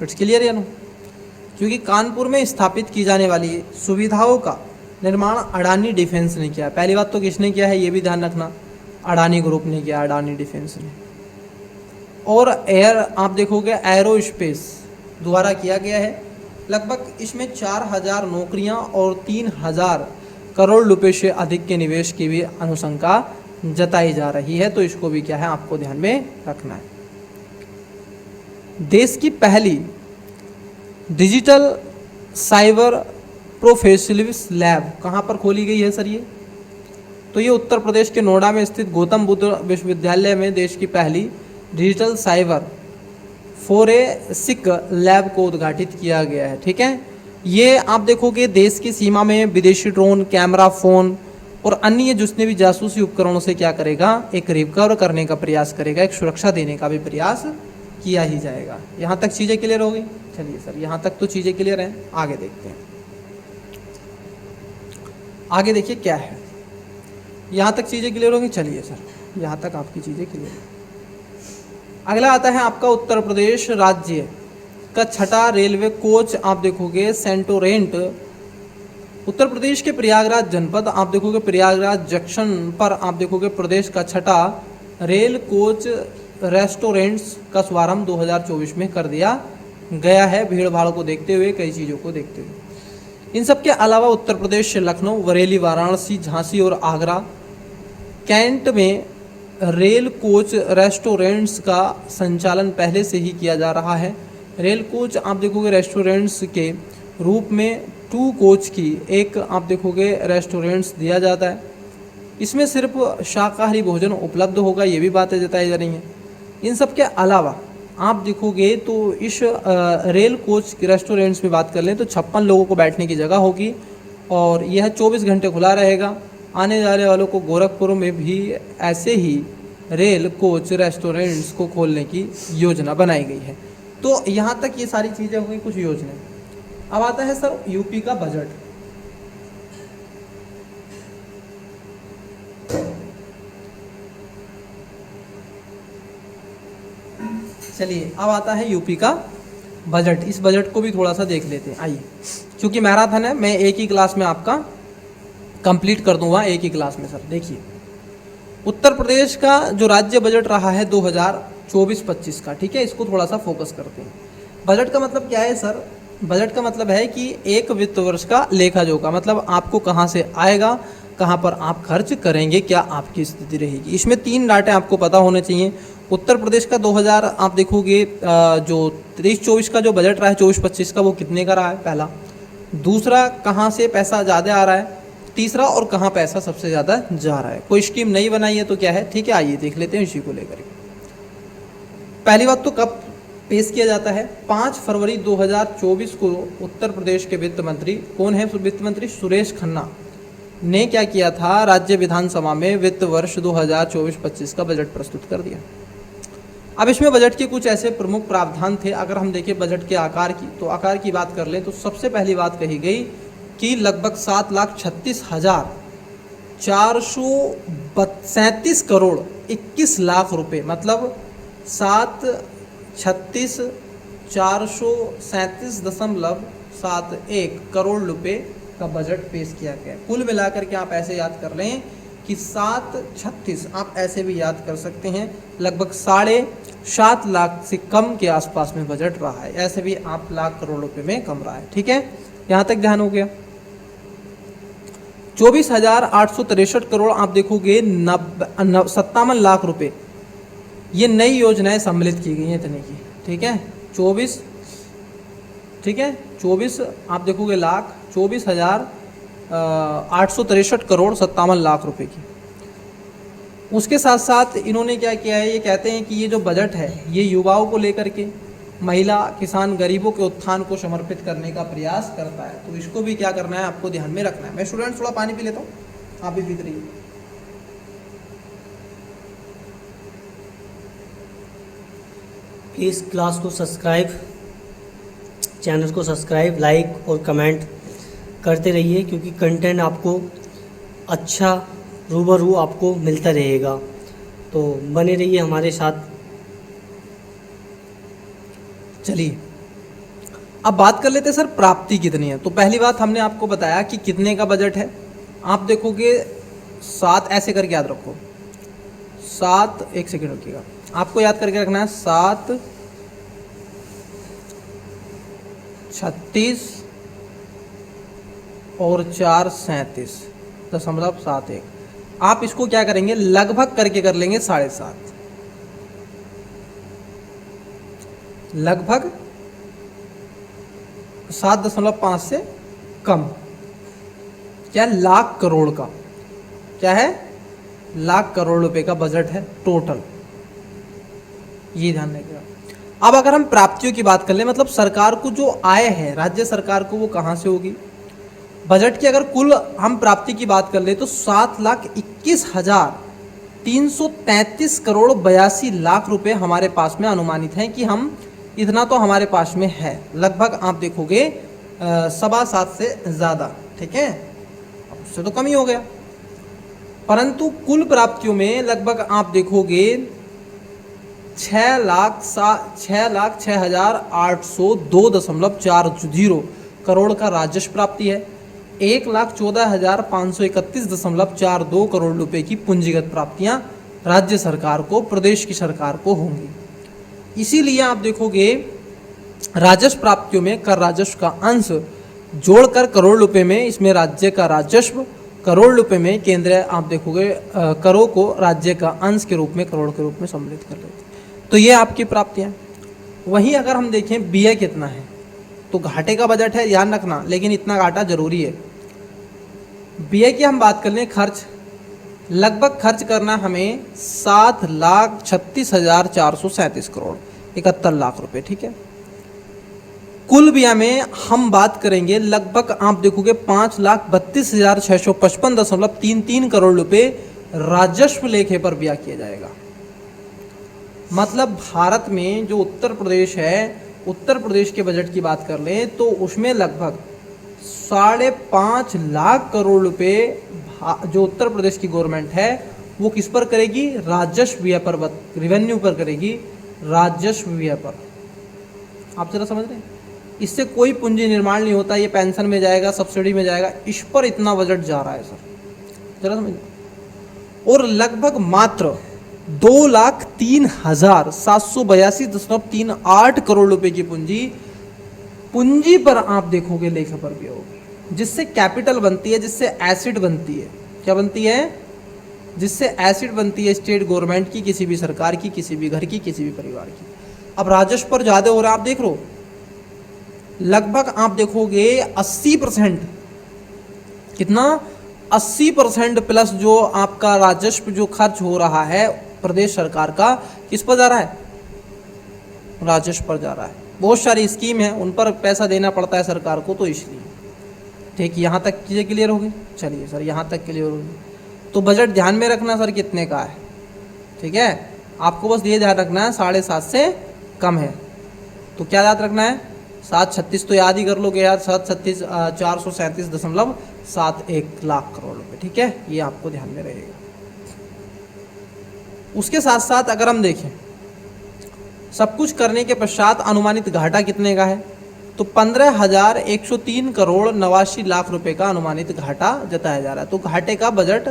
इट्स क्लियर या नो? क्योंकि कानपुर में स्थापित की जाने वाली सुविधाओं का निर्माण अडानी डिफेंस ने किया। पहली बात तो किसने किया है ये भी ध्यान रखना, अडानी ग्रुप ने किया, अडानी डिफेंस ने। और एयर आप देखोगे एरो स्पेस द्वारा किया गया है। लगभग इसमें 4000 नौकरियां और 3000 करोड़ रुपए से अधिक के निवेश की भी अनुशंका जताई जा रही है। तो इसको भी क्या है आपको ध्यान में रखना है। देश की पहली डिजिटल साइबर प्रोफेशनलिस्ट लैब कहाँ पर खोली गई है सर ये? तो ये उत्तर प्रदेश के नोएडा में स्थित गौतम बुद्ध विश्वविद्यालय में देश की पहली डिजिटल साइबर फोरेंसिक लैब को उद्घाटित किया गया है। ठीक है, ये आप देखोगे देश की सीमा में विदेशी ड्रोन, कैमरा, फोन और अन्य जितने भी जासूसी उपकरणों से क्या करेगा, एक रिकवर करने का प्रयास करेगा, एक सुरक्षा देने का भी प्रयास किया ही जाएगा। यहाँ तक चीज़ें क्लियर हो गई? चलिए सर, यहाँ तक तो चीज़ें क्लियर हैं, आगे देखते हैं। आगे देखिए क्या है, यहाँ तक चीज़ें क्लियर होंगी। चलिए सर, यहाँ तक आपकी चीज़ें क्लियर है। अगला आता है आपका उत्तर प्रदेश राज्य का छठा रेलवे कोच आप देखोगे सेंटोरेंट। उत्तर प्रदेश के प्रयागराज जनपद आप देखोगे प्रयागराज जंक्शन पर आप देखोगे प्रदेश का छठा रेल कोच रेस्टोरेंट्स का शुभारंभ 2024 में कर दिया गया है। भीड़ भाड़ को देखते हुए, कई चीज़ों को देखते हुए। इन सब के अलावा उत्तर प्रदेश से लखनऊ, बरेली, वाराणसी, झांसी और आगरा कैंट में रेल कोच रेस्टोरेंट्स का संचालन पहले से ही किया जा रहा है। रेल कोच आप देखोगे रेस्टोरेंट्स के रूप में 2 कोच की एक आप देखोगे रेस्टोरेंट्स दिया जाता है। इसमें सिर्फ शाकाहारी भोजन उपलब्ध होगा, ये भी बातें जताई जा रही हैं। इन सब के अलावा आप देखोगे तो इस रेल कोच के रेस्टोरेंट्स में बात कर लें तो 56 लोगों को बैठने की जगह होगी और यह 24 घंटे खुला रहेगा। आने जाने वालों को गोरखपुर में भी ऐसे ही रेल कोच रेस्टोरेंट्स को खोलने की योजना बनाई गई है। तो यहाँ तक ये सारी चीज़ें हो गई, कुछ योजनाएं। अब आता है सर यूपी का बजट। चलिए अब आता है यूपी का बजट। इस बजट को भी थोड़ा सा देख लेते हैं, आइए। क्योंकि मैराथन है, मैं एक ही क्लास में आपका कंप्लीट कर दूंगा, एक ही क्लास में। सर देखिए, उत्तर प्रदेश का जो राज्य बजट रहा है 2024-25 का, ठीक है, इसको थोड़ा सा फोकस करते हैं। बजट का मतलब क्या है सर? बजट का मतलब है कि एक वित्त वर्ष का लेखा जोखा, मतलब आपको कहाँ से आएगा, कहाँ पर आप खर्च करेंगे, क्या आपकी स्थिति रहेगी। इसमें 3 डाटे आपको पता होने चाहिए। उत्तर प्रदेश का 2000 आप देखोगे जो 23-24 का जो बजट रहा है 24-25 का, वो कितने का रहा है, पहला। दूसरा, कहाँ से पैसा ज़्यादा आ रहा है। तीसरा, और कहाँ पैसा सबसे ज़्यादा जा रहा है। कोई स्कीम नहीं बनाई है तो क्या है, ठीक है, आइए देख लेते हैं इसी को लेकर। पहली बात तो कब पेश किया जाता है? 5 फरवरी 2024 को उत्तर प्रदेश के वित्त मंत्री, कौन है वित्त मंत्री? सुरेश खन्ना। ने क्या किया था, राज्य विधानसभा में वित्त वर्ष 2024-25 का बजट प्रस्तुत कर दिया। अब इसमें बजट के कुछ ऐसे प्रमुख प्रावधान थे। अगर हम देखें बजट के आकार की, तो आकार की बात कर लें तो सबसे पहली बात कही गई कि लगभग 7,36,437 करोड़ 21 लाख रुपए, मतलब 7,36,437.71 करोड़ रुपए का बजट पेश किया गया। कुल मिलाकर के आप ऐसे याद कर लें कि 7,36, आप ऐसे भी याद कर सकते हैं, लगभग 7.5 लाख से कम के आसपास में बजट रहा है। ऐसे भी आप लाख करोड़ रुपए में कम रहा है। ठीक है, यहाँ तक ध्यान हो गया। 24,863 करोड़ आप देखोगे 57 लाख रुपए, ये नई योजनाएं सम्मिलित की गई हैं इतने की। ठीक है, 24, ठीक है 24 आप देखोगे लाख, 24,863 करोड़ 57 लाख रुपए की। उसके साथ साथ इन्होंने क्या किया है, ये कहते हैं कि ये जो बजट है ये युवाओं को लेकर के, महिला, किसान, गरीबों के उत्थान को समर्पित करने का प्रयास करता है। तो इसको भी क्या करना है, आपको ध्यान में रखना है। मैं स्टूडेंट थोड़ा पानी पी लेता हूँ, आप भी पीते रहिए। प्लीज़ क्लास को सब्सक्राइब, चैनल को सब्सक्राइब, लाइक और कमेंट करते रहिए, क्योंकि कंटेंट आपको अच्छा रूबरू आपको मिलता रहेगा। तो बने रहिए हमारे साथ। चलिए अब बात कर लेते हैं सर प्राप्ति कितनी है। तो पहली बात हमने आपको बताया कि कितने का बजट है। आप देखोगे 7, ऐसे करके याद रखो, 7, एक सेकेंड रुकिएगा, आपको याद करके रखना है 7,36 और 4,37.71। आप इसको क्या करेंगे, लगभग करके कर लेंगे 7.5, लगभग 7.5 से कम। क्या, लाख करोड़ का, क्या है, लाख करोड़ रुपए का बजट है टोटल, ये ध्यान रखिएगा। अब अगर हम प्राप्तियों की बात कर ले, मतलब सरकार को जो आय है राज्य सरकार को, वो कहाँ से होगी। बजट की अगर कुल हम प्राप्ति की बात कर ले तो 7,21,333 करोड़ 82 लाख रुपए हमारे पास में अनुमानित हैं कि हम इतना तो हमारे पास में है। लगभग आप देखोगे 7.25 से ज़्यादा। ठीक है, अब उससे तो कम ही हो गया। परंतु कुल प्राप्तियों में लगभग आप देखोगे 6,06,802.40 करोड़ का राजस्व प्राप्ति है। 1,14,531.42 करोड़ रुपए की पूंजीगत प्राप्तियां राज्य सरकार को, प्रदेश की सरकार को होंगी। इसीलिए आप देखोगे राजस्व प्राप्तियों में कर राजस्व का अंश जोड़कर करोड़ रुपए में, इसमें राज्य का राजस्व करोड़ रुपए में, केंद्र आप देखोगे करों को राज्य का अंश के रूप में, करोड़ के रूप में सम्मिलित कर लेते हैं। तो ये आपकी प्राप्तियां। वहीं अगर हम देखें व्यय कितना है, तो घाटे का बजट है, ध्यान रखना, लेकिन इतना घाटा जरूरी है। व्यय की हम बात कर लें, खर्च, लगभग खर्च करना हमें 7,36,437 करोड़ 71 लाख रुपए। ठीक है, कुल व्यय में हम बात करेंगे लगभग आप देखोगे 5,32,655.33 करोड़ रुपए राजस्व लेखे पर व्यय किया जाएगा। मतलब भारत में जो उत्तर प्रदेश है, उत्तर प्रदेश के बजट की बात कर लें तो उसमें लगभग 5.5 लाख करोड़ रुपए जो उत्तर प्रदेश की गवर्नमेंट है वो किस पर करेगी, राजस्व व्यय पर, रेवेन्यू पर करेगी, राजस्व व्यय पर। आप जरा समझ रहे हैं, इससे कोई पूंजी निर्माण नहीं होता, ये पेंशन में जाएगा, सब्सिडी में जाएगा, इस पर इतना बजट जा रहा है सर, जरा समझ। और लगभग मात्र 2,03,782.38 करोड़ रुपए की पूंजी पर आप देखोगे लेखा पर भी होगी, जिससे कैपिटल बनती है, जिससे एसिड बनती है। क्या बनती है, जिससे एसिड बनती है स्टेट गवर्नमेंट की, किसी भी सरकार की, किसी भी घर की, किसी भी परिवार की। अब राजस्व पर ज्यादा हो रहा है, आप देख लो लगभग आप देखोगे 80%, कितना, 80% प्लस जो आपका राजस्व जो खर्च हो रहा है प्रदेश सरकार का, किस पर जा रहा है, राजस्व पर जा रहा है। बहुत सारी स्कीम है, उन पर पैसा देना पड़ता है सरकार को, तो इसलिए ठीक, यहाँ तक चीज़ें क्लियर होगी। चलिए सर, यहाँ तक क्लियर होगी। तो बजट ध्यान में रखना सर कितने का है, ठीक है। आपको बस ये ध्यान रखना है 7.5 से कम है। तो क्या याद रखना है, 736 तो याद ही कर लोगे यार, 736 437.71 लाख करोड़ रुपए, ठीक है, ये आपको ध्यान में रहेगा। उसके साथ साथ अगर हम देखें सब कुछ करने के पश्चात अनुमानित घाटा कितने का है, तो 15,103 करोड़ 89 लाख रुपए का अनुमानित घाटा जताया जा रहा है। तो घाटे का बजट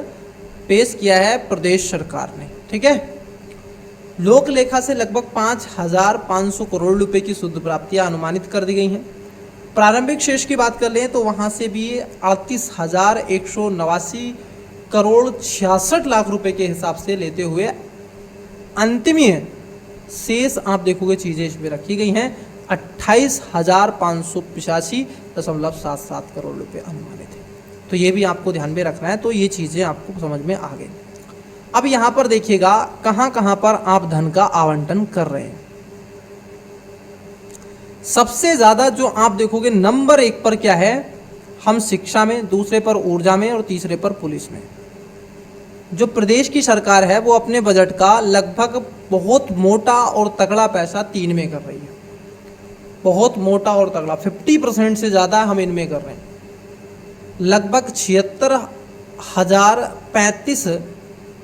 पेश किया है प्रदेश सरकार ने, ठीक है। लोक लेखा से लगभग 5,500 करोड़ रुपए की शुद्ध प्राप्तियां अनुमानित कर दी गई हैं। प्रारंभिक शेष की बात कर लें तो वहां से भी 38,189 करोड़ 66 लाख रुपए के हिसाब से लेते हुए अंतिम शेष आप देखोगे चीजें इसमें रखी गई हैं 28,585.77 करोड़ रुपए अनुमानित है। तो ये भी आपको ध्यान में रखना है। तो ये चीजें आपको समझ में आ गई। अब यहाँ पर देखिएगा कहाँ कहाँ पर आप धन का आवंटन कर रहे हैं। सबसे ज्यादा जो आप देखोगे नंबर 1 पर क्या है, हम शिक्षा में, दूसरे पर ऊर्जा में और तीसरे पर पुलिस में। जो प्रदेश की सरकार है वो अपने बजट का लगभग बहुत मोटा और तगड़ा पैसा 3 में कर रही है। बहुत मोटा और तगड़ा 50% से ज़्यादा हम इनमें कर रहे हैं। लगभग 76,035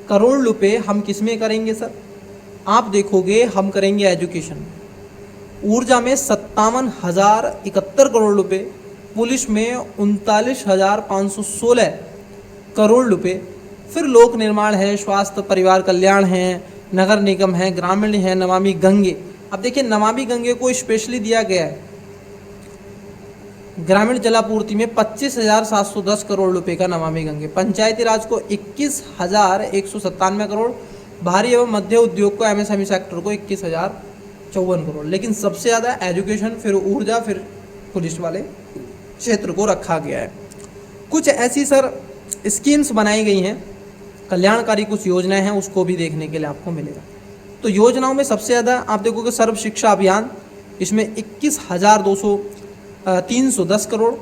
करोड़ रुपए हम किस में करेंगे सर, आप देखोगे हम करेंगे एजुकेशन में। ऊर्जा में 57,071 करोड़ रुपए, पुलिस में 39,516 करोड़ रुपए, फिर लोक निर्माण है, स्वास्थ्य परिवार कल्याण है, नगर निगम है, ग्रामीण है, नमामि गंगे। अब देखिए नमामि गंगे को स्पेशली दिया गया है ग्रामीण जलापूर्ति में 25,710 करोड़ रुपए का नमामि गंगे। पंचायती राज को 21,197 करोड़, भारी एवं मध्य उद्योग को एमएसएमई सेक्टर को 21,054 करोड़। लेकिन सबसे ज़्यादा एजुकेशन, फिर ऊर्जा, फिर पुलिस वाले क्षेत्र को रखा गया है। कुछ ऐसी सर स्कीम्स बनाई गई हैं, कल्याणकारी कुछ योजनाएं हैं, उसको भी देखने के लिए आपको मिलेगा। तो योजनाओं में सबसे ज़्यादा आप देखोगे सर्व शिक्षा अभियान, इसमें 21,310 करोड़।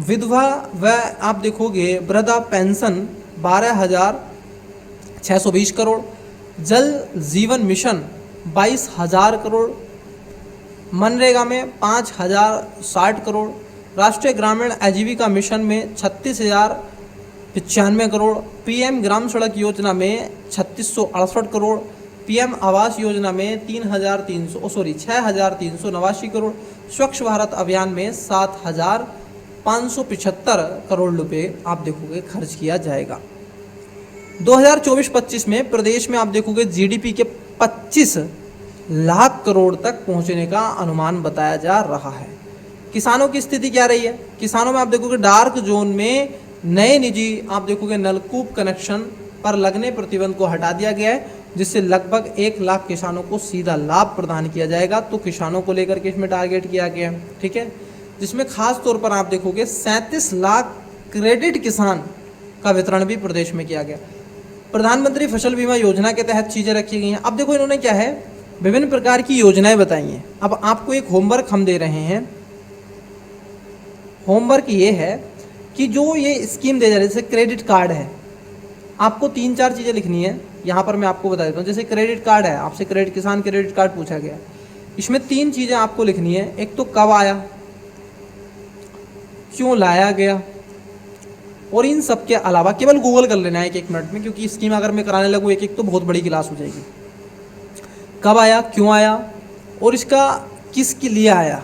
विधवा व आप देखोगे वृद्धा पेंशन 12,620 करोड़। जल जीवन मिशन 22,000 करोड़। मनरेगा में 5,060 करोड़। राष्ट्रीय ग्रामीण आजीविका मिशन में 36,095 करोड़। पीएम ग्राम सड़क योजना में 3,668 करोड़। पीएम आवास योजना में 6,389 करोड़। स्वच्छ भारत अभियान में 7,575 करोड़ रुपए आप देखोगे खर्च किया जाएगा। 2024-25 में प्रदेश में आप देखोगे जीडीपी के 25 लाख करोड़ तक पहुंचने का अनुमान बताया जा रहा है। किसानों की स्थिति क्या रही है, किसानों में आप देखोगे डार्क जोन में नए निजी आप देखोगे नलकूप कनेक्शन पर लगने प्रतिबंध को हटा दिया गया है, जिससे लगभग 1 लाख किसानों को सीधा लाभ प्रदान किया जाएगा। तो किसानों को लेकर के इसमें टारगेट किया गया है, ठीक है, जिसमें खास तौर पर आप देखोगे 37 लाख क्रेडिट किसान का वितरण भी प्रदेश में किया गया। प्रधानमंत्री फसल बीमा योजना के तहत चीज़ें रखी गई हैं। अब देखो इन्होंने क्या है, विभिन्न प्रकार की योजनाएं बताई हैं। अब आपको एक होमवर्क हम दे रहे हैं। होमवर्क ये है कि जो ये स्कीम दे जा रही है, जैसे क्रेडिट कार्ड है, आपको 3-4 चीज़ें लिखनी है। यहाँ पर मैं आपको बता देता हूँ। जैसे क्रेडिट कार्ड है, आपसे किसान क्रेडिट कार्ड पूछा गया, इसमें 3 चीज़ें आपको लिखनी है। एक तो कब आया, क्यों लाया गया, और इन सब के अलावा केवल गूगल कर लेना है 1-1 मिनट में, क्योंकि स्कीम अगर मैं कराने लगूँ एक तो बहुत बड़ी क्लास हो जाएगी। कब आया, क्यों आया, और इसका किसके लिए आया,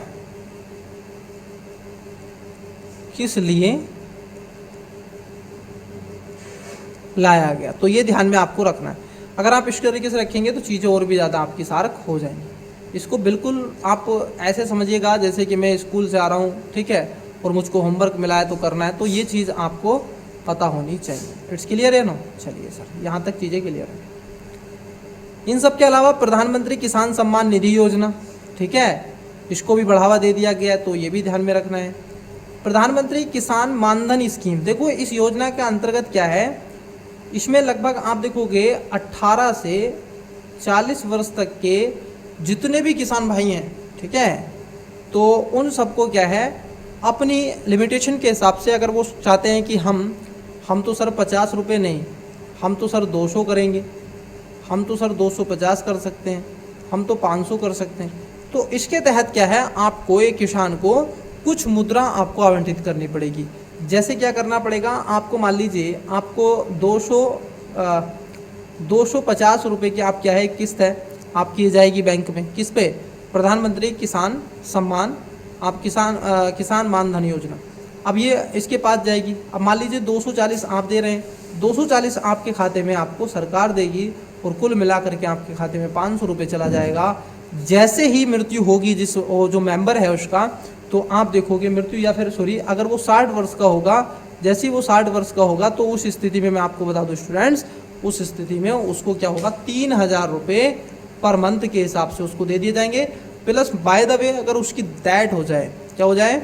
किस लिए लाया गया। तो ये ध्यान में आपको रखना है। अगर आप इस तरीके से रखेंगे तो चीज़ें और भी ज़्यादा आपकी सारक हो जाएंगी। इसको बिल्कुल आप ऐसे समझिएगा जैसे कि मैं स्कूल से आ रहा हूँ, ठीक है, और मुझको होमवर्क मिला है तो करना है। तो ये चीज़ आपको पता होनी चाहिए। इट्स क्लियर है ना। चलिए सर, यहाँ तक चीज़ें क्लियर है। इन सब के अलावा प्रधानमंत्री किसान सम्मान निधि योजना, ठीक है, इसको भी बढ़ावा दे दिया गया है, तो ये भी ध्यान में रखना है। प्रधानमंत्री किसान मानधन स्कीम, देखो इस योजना के अंतर्गत क्या है, इसमें लगभग आप देखोगे 18 से 40 वर्ष तक के जितने भी किसान भाई हैं, ठीक है, तो उन सबको क्या है अपनी लिमिटेशन के हिसाब से अगर वो चाहते हैं कि हम तो सर 50 रुपये नहीं, हम तो सर 200 करेंगे, हम तो सर 250 कर सकते हैं, हम तो 500 कर सकते हैं, तो इसके तहत क्या है, आपको एक किसान को कुछ मुद्रा आपको आवंटित करनी पड़ेगी। जैसे क्या करना पड़ेगा आपको, मान लीजिए आपको 250 रुपये की आप क्या है किस्त है आप की जाएगी बैंक में, किस पे, प्रधानमंत्री किसान सम्मान, आप किसान मान धन योजना। अब ये इसके पास जाएगी। अब मान लीजिए 240 आप दे रहे हैं, 240 आपके खाते में आपको सरकार देगी और कुल मिलाकर के आपके खाते में 500 रुपये चला जाएगा। जैसे ही मृत्यु होगी जिस वो जो मेंबर है उसका, तो आप देखोगे मृत्यु या फिर सॉरी अगर वो 60 वर्ष का होगा, जैसे ही वो 60 वर्ष का होगा तो उस स्थिति में मैं आपको बता दूं स्टूडेंट्स, उस स्थिति में उसको क्या होगा 3000 रुपये पर मंथ के हिसाब से उसको दे दिए जाएंगे। प्लस बाय द वे अगर उसकी डेथ हो जाए, क्या हो जाए,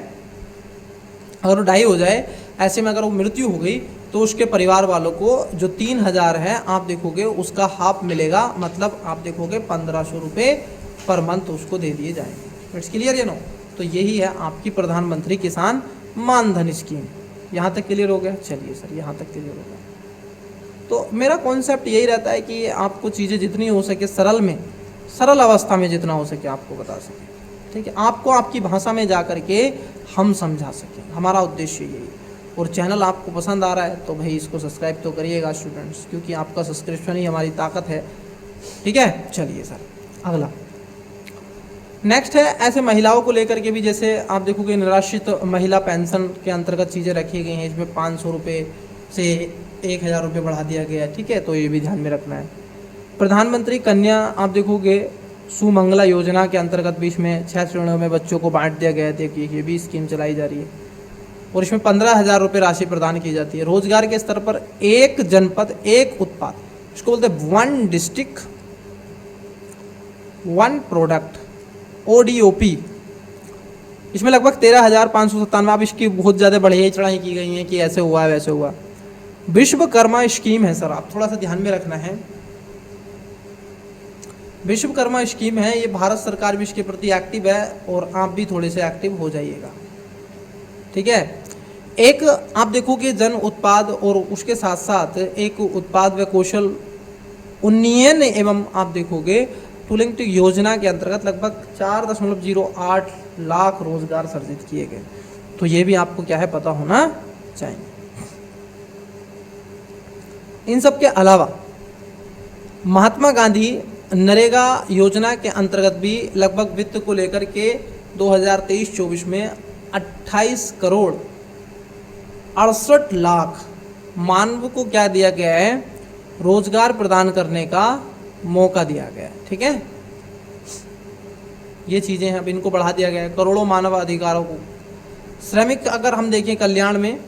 अगर वो डाई हो जाए, ऐसे में अगर वो मृत्यु हो गई तो उसके परिवार वालों को जो 3000 है आप देखोगे उसका हाफ मिलेगा, मतलब आप देखोगे 1500 रुपये पर मंथ उसको दे दिए जाएंगे। इट्स क्लियर या नो? तो यही है आपकी प्रधानमंत्री किसान मानधन स्कीम। यहाँ तक क्लियर हो गया? चलिए सर यहाँ तक क्लियर हो गया। तो मेरा कॉन्सेप्ट यही रहता है कि आपको चीज़ें जितनी हो सके सरल अवस्था में जितना हो सके आपको बता सकें, ठीक है, आपको आपकी भाषा में जा कर के हम समझा सकें, हमारा उद्देश्य यही है। और चैनल आपको पसंद आ रहा है तो भाई इसको सब्सक्राइब तो करिएगा स्टूडेंट्स, क्योंकि आपका सब्सक्रिप्शन ही हमारी ताकत है, ठीक है। चलिए सर अगला नेक्स्ट है, ऐसे महिलाओं को लेकर के भी जैसे आप देखोगे निराश्रित महिला पेंशन के अंतर्गत चीज़ें रखी गई हैं, इसमें 500 रुपये से 1000 रुपये बढ़ा दिया गया है, ठीक है, तो ये भी ध्यान में रखना है। प्रधानमंत्री कन्या आप देखोगे सुमंगला योजना के अंतर्गत भी इसमें 6 श्रेणियों में बच्चों को बांट दिया गया है। देखिए ये भी स्कीम चलाई जा रही है और इसमें 15,000 रुपये राशि प्रदान की जाती है। रोजगार के स्तर पर एक जनपद एक उत्पाद, इसको बोलते हैं 1 डिस्ट्रिक्ट 1 प्रोडक्ट, ODOP। इसमें लगभग 13,597, अब इसकी बहुत ज़्यादा बढ़ाई चढ़ाई की गई है कि ऐसे हुआ वैसे हुआ। विश्वकर्मा स्कीम है सर, आप थोड़ा सा ध्यान में रखना है। विश्वकर्मा स्कीम है, ये भारत सरकार भी इसके प्रति एक्टिव है और आप भी थोड़े से एक्टिव हो जाइएगा, ठीक है। एक आप देखोगे जन उत्पाद और उसके साथ साथ एक उत्पाद व कौशल उन्नयन एवं आप देखोगे टूलिंग योजना के अंतर्गत लगभग 4.08 लाख रोजगार सर्जित किए गए। तो ये भी आपको क्या है पता होना चाहिए। इन सब के अलावा महात्मा गांधी नरेगा योजना के अंतर्गत भी लगभग वित्त को लेकर के 2023-24 में 28 करोड़ 68 लाख मानव को क्या दिया गया है, रोजगार प्रदान करने का मौका दिया गया है, ठीक है। ये चीज़ें हैं, अब इनको बढ़ा दिया गया है। करोड़ों मानव अधिकारों को, श्रमिक अगर हम देखें कल्याण में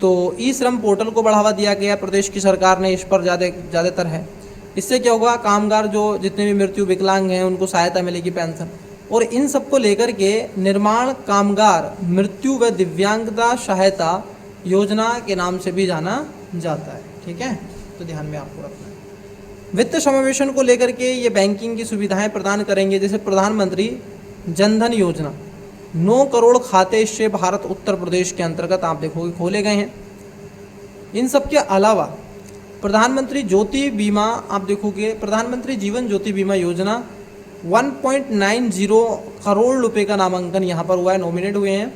तो ई श्रम पोर्टल को बढ़ावा दिया गया, प्रदेश की सरकार ने इस पर ज़्यादातर है। इससे क्या होगा, कामगार जो जितने भी मृत्यु विकलांग हैं उनको सहायता मिलेगी, पेंशन। और इन सबको लेकर के निर्माण कामगार मृत्यु व दिव्यांगता सहायता योजना के नाम से भी जाना जाता है, ठीक है, तो ध्यान में आपको रखना है। वित्त समावेशन को लेकर के ये बैंकिंग की सुविधाएं प्रदान करेंगे, जैसे प्रधानमंत्री जनधन योजना 9 करोड़ खाते इससे भारत उत्तर प्रदेश के अंतर्गत आप देखोगे खोले गए हैं। इन सब के अलावा प्रधानमंत्री ज्योति बीमा आप देखोगे, प्रधानमंत्री जीवन ज्योति बीमा योजना 1.90 करोड़ रुपए का नामांकन यहाँ पर हुआ है, नॉमिनेट हुए हैं।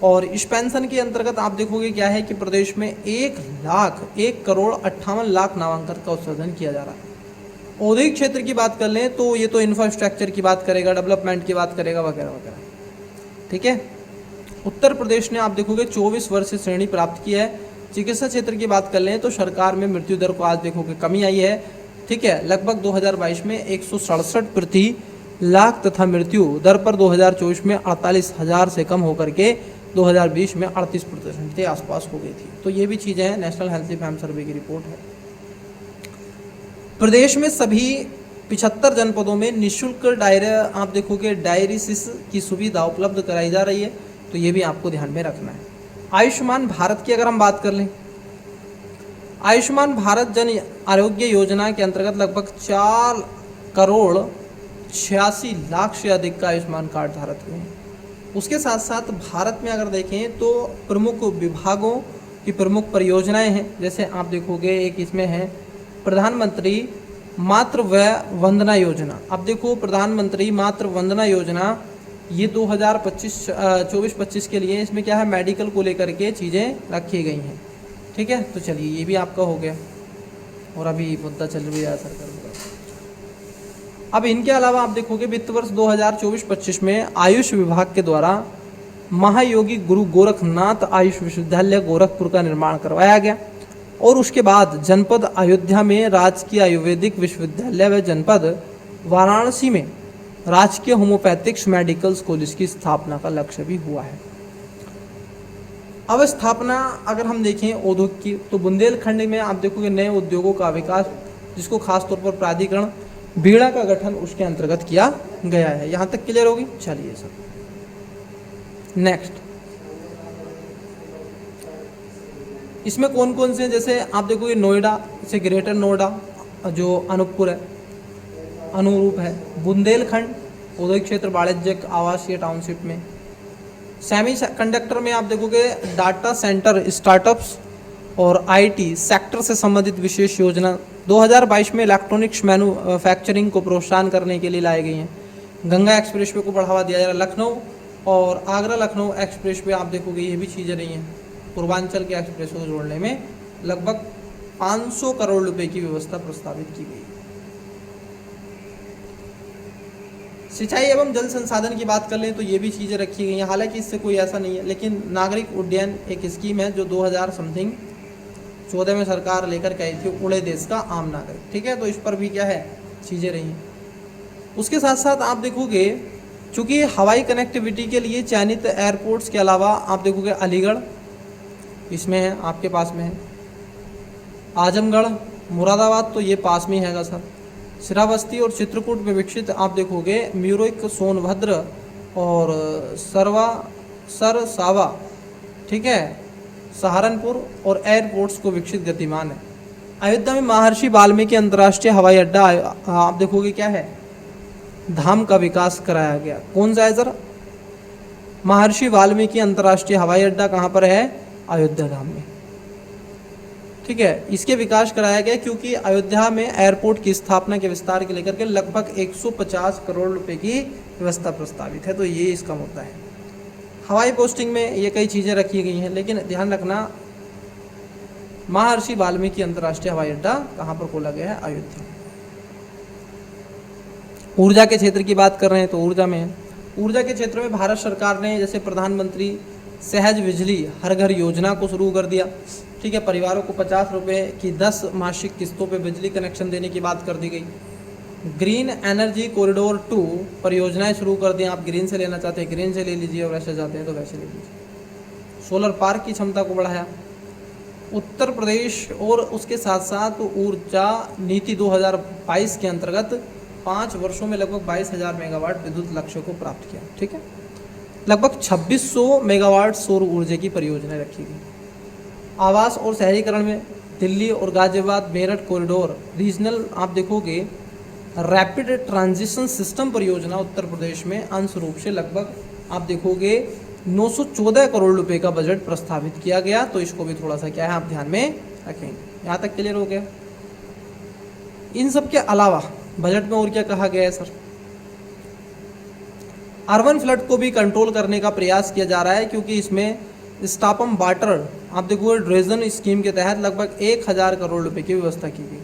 और इस पेंशन के अंतर्गत आप देखोगे क्या है कि प्रदेश में 1 करोड़ 58 लाख नामांकन का उत्सर्जन किया जा रहा है। औद्योगिक क्षेत्र की बात कर लें तो ये तो इंफ्रास्ट्रक्चर की बात करेगा, डेवलपमेंट की बात करेगा वगैरह वगैरह, ठीक है। उत्तर प्रदेश ने आप देखोगे 24 वर्ष से श्रेणी प्राप्त की है। चिकित्सा क्षेत्र की बात कर लें तो सरकार में मृत्यु दर को आज देखोगे कमी आई है, ठीक है, लगभग 2022 में 167 प्रति लाख तथा मृत्यु दर पर 2024 में 48,000 से कम होकर के 2020 में 38% के आसपास हो गई थी। तो ये भी चीज़ें हैं, नेशनल हेल्थ फैम सर्वे की रिपोर्ट है। प्रदेश में सभी 75 जनपदों में निःशुल्क आप देखोगे डायलिसिस की सुविधा उपलब्ध कराई जा रही है, तो ये भी आपको ध्यान में रखना है। आयुष्मान भारत की अगर हम बात कर लें, आयुष्मान भारत जन आरोग्य योजना के अंतर्गत लगभग 4 करोड़ 86 लाख से अधिक का आयुष्मान कार्ड धारक हुए हैं। उसके साथ साथ भारत में अगर देखें तो प्रमुख विभागों की प्रमुख परियोजनाएं हैं, जैसे आप देखोगे एक इसमें है प्रधानमंत्री मातृ वय वंदना योजना। अब देखो प्रधानमंत्री मातृ वंदना योजना ये 2024-25 के लिए, इसमें क्या है मेडिकल को लेकर के चीज़ें रखी गई हैं। ठीक है, तो चलिए ये भी आपका हो गया और अभी मुद्दा चल रही है सरकार का। अब इनके अलावा आप देखोगे वित्त वर्ष 2024-25 में आयुष विभाग के द्वारा महायोगी गुरु गोरखनाथ आयुष विश्वविद्यालय गोरखपुर का निर्माण करवाया गया और उसके बाद जनपद अयोध्या में राजकीय आयुर्वेदिक विश्वविद्यालय व जनपद वाराणसी में राजकीय होम्योपैथिक्स मेडिकल कॉलेज की स्थापना का लक्ष्य भी हुआ है। अब स्थापना अगर हम देखें उद्योग की तो बुंदेलखंड में आप देखोगे नए उद्योगों का विकास, जिसको खासतौर पर प्राधिकरण बीड़ा का गठन उसके अंतर्गत किया गया है। यहाँ तक क्लियर होगी। चलिए सर नेक्स्ट, इसमें कौन कौन से, जैसे आप देखोगे नोएडा से ग्रेटर नोएडा जो अनूपपुर है, अनुरूप है, बुंदेलखंड औद्योगिक क्षेत्र वाणिज्यिक आवासीय टाउनशिप में, सेमी कंडक्टर में आप देखोगे डाटा सेंटर स्टार्टअप्स और आईटी सेक्टर से संबंधित विशेष योजना 2022 में इलेक्ट्रॉनिक्स मैन्युफैक्चरिंग को प्रोत्साहन करने के लिए लाई गई हैं। गंगा एक्सप्रेसवे को बढ़ावा दिया जा रहा है। लखनऊ और आगरा लखनऊ एक्सप्रेसवे आप देखोगे ये भी चीज़ें रही हैं। पूर्वांचल के एक्सप्रेस को जोड़ने में लगभग 500 करोड़ रुपए की व्यवस्था प्रस्तावित की गई। सिंचाई एवं जल संसाधन की बात कर लें तो ये भी चीज़ें रखी गई हैं। हालांकि इससे कोई ऐसा नहीं है, लेकिन नागरिक उड्डयन एक स्कीम है जो 2014 में सरकार लेकर के आई थी, उड़े देश का आम नागरिक। ठीक है, तो इस पर भी क्या है चीज़ें रही हैं। उसके साथ साथ आप देखोगे चूँकि हवाई कनेक्टिविटी के लिए चयनित एयरपोर्ट्स के अलावा आप देखोगे अलीगढ़ इसमें है, आपके पास में है, आजमगढ़ मुरादाबाद तो ये पास में हैगा सर, श्रावस्ती और चित्रकूट में विकसित आप देखोगे म्यूरिक सोनभद्र और सरसावा, ठीक है, सहारनपुर और एयरपोर्ट्स को विकसित गतिमान है। अयोध्या में महर्षि वाल्मीकि अंतर्राष्ट्रीय हवाई अड्डा आप देखोगे क्या है धाम का विकास कराया गया। कौन सा है सर? महर्षि वाल्मीकि अंतर्राष्ट्रीय हवाई अड्डा कहाँ पर है? अयोध्या धाम में। ठीक है, इसके विकास कराया गया क्योंकि अयोध्या में एयरपोर्ट की स्थापना के विस्तार के लेकर के लगभग 150 करोड़ रुपए की व्यवस्था प्रस्तावित है। तो ये इसका मुद्दा है। हवाई पोस्टिंग में ये कई चीज़ें रखी गई हैं, लेकिन ध्यान रखना महर्षि वाल्मीकि अंतर्राष्ट्रीय हवाई अड्डा कहाँ पर खोला गया है? अयोध्या। ऊर्जा के क्षेत्र की बात कर रहे हैं तो ऊर्जा में, ऊर्जा के क्षेत्र में भारत सरकार ने जैसे प्रधानमंत्री सहज बिजली हर घर योजना को शुरू कर दिया। ठीक है, परिवारों को 50 रुपये की 10 मासिक किस्तों पे बिजली कनेक्शन देने की बात कर दी गई। ग्रीन एनर्जी कॉरिडोर 2 परियोजनाएं शुरू कर दी। आप ग्रीन से लेना चाहते हैं ग्रीन से ले लीजिए और वैसे चाहते हैं तो वैसे ले लीजिए। सोलर पार्क की क्षमता को बढ़ाया। उत्तर प्रदेश और उसके साथ साथ ऊर्जा नीति 2022 के अंतर्गत 5 वर्षों में लगभग 22,000 मेगावाट विद्युत लक्ष्य को प्राप्त किया। ठीक है, लगभग 2600 मेगावाट सौर ऊर्जा की परियोजनाएं रखी गई। आवास और शहरीकरण में दिल्ली और गाजियाबाद मेरठ कॉरिडोर रीजनल आप देखोगे रैपिड ट्रांजिशन सिस्टम परियोजना उत्तर प्रदेश में अंश रूप से लगभग आप देखोगे 914 करोड़ रुपए का बजट प्रस्तावित किया गया। तो इसको भी थोड़ा सा क्या है आप ध्यान में रखेंगे। यहाँ तक क्लियर हो गया। इन सब के अलावा बजट में और क्या कहा गया है सर? अर्बन फ्लड को भी कंट्रोल करने का प्रयास किया जा रहा है क्योंकि इसमें स्टापम वाटर आप देखोगे ड्रेजन स्कीम के तहत लगभग 1000 करोड़ रुपए की व्यवस्था की गई।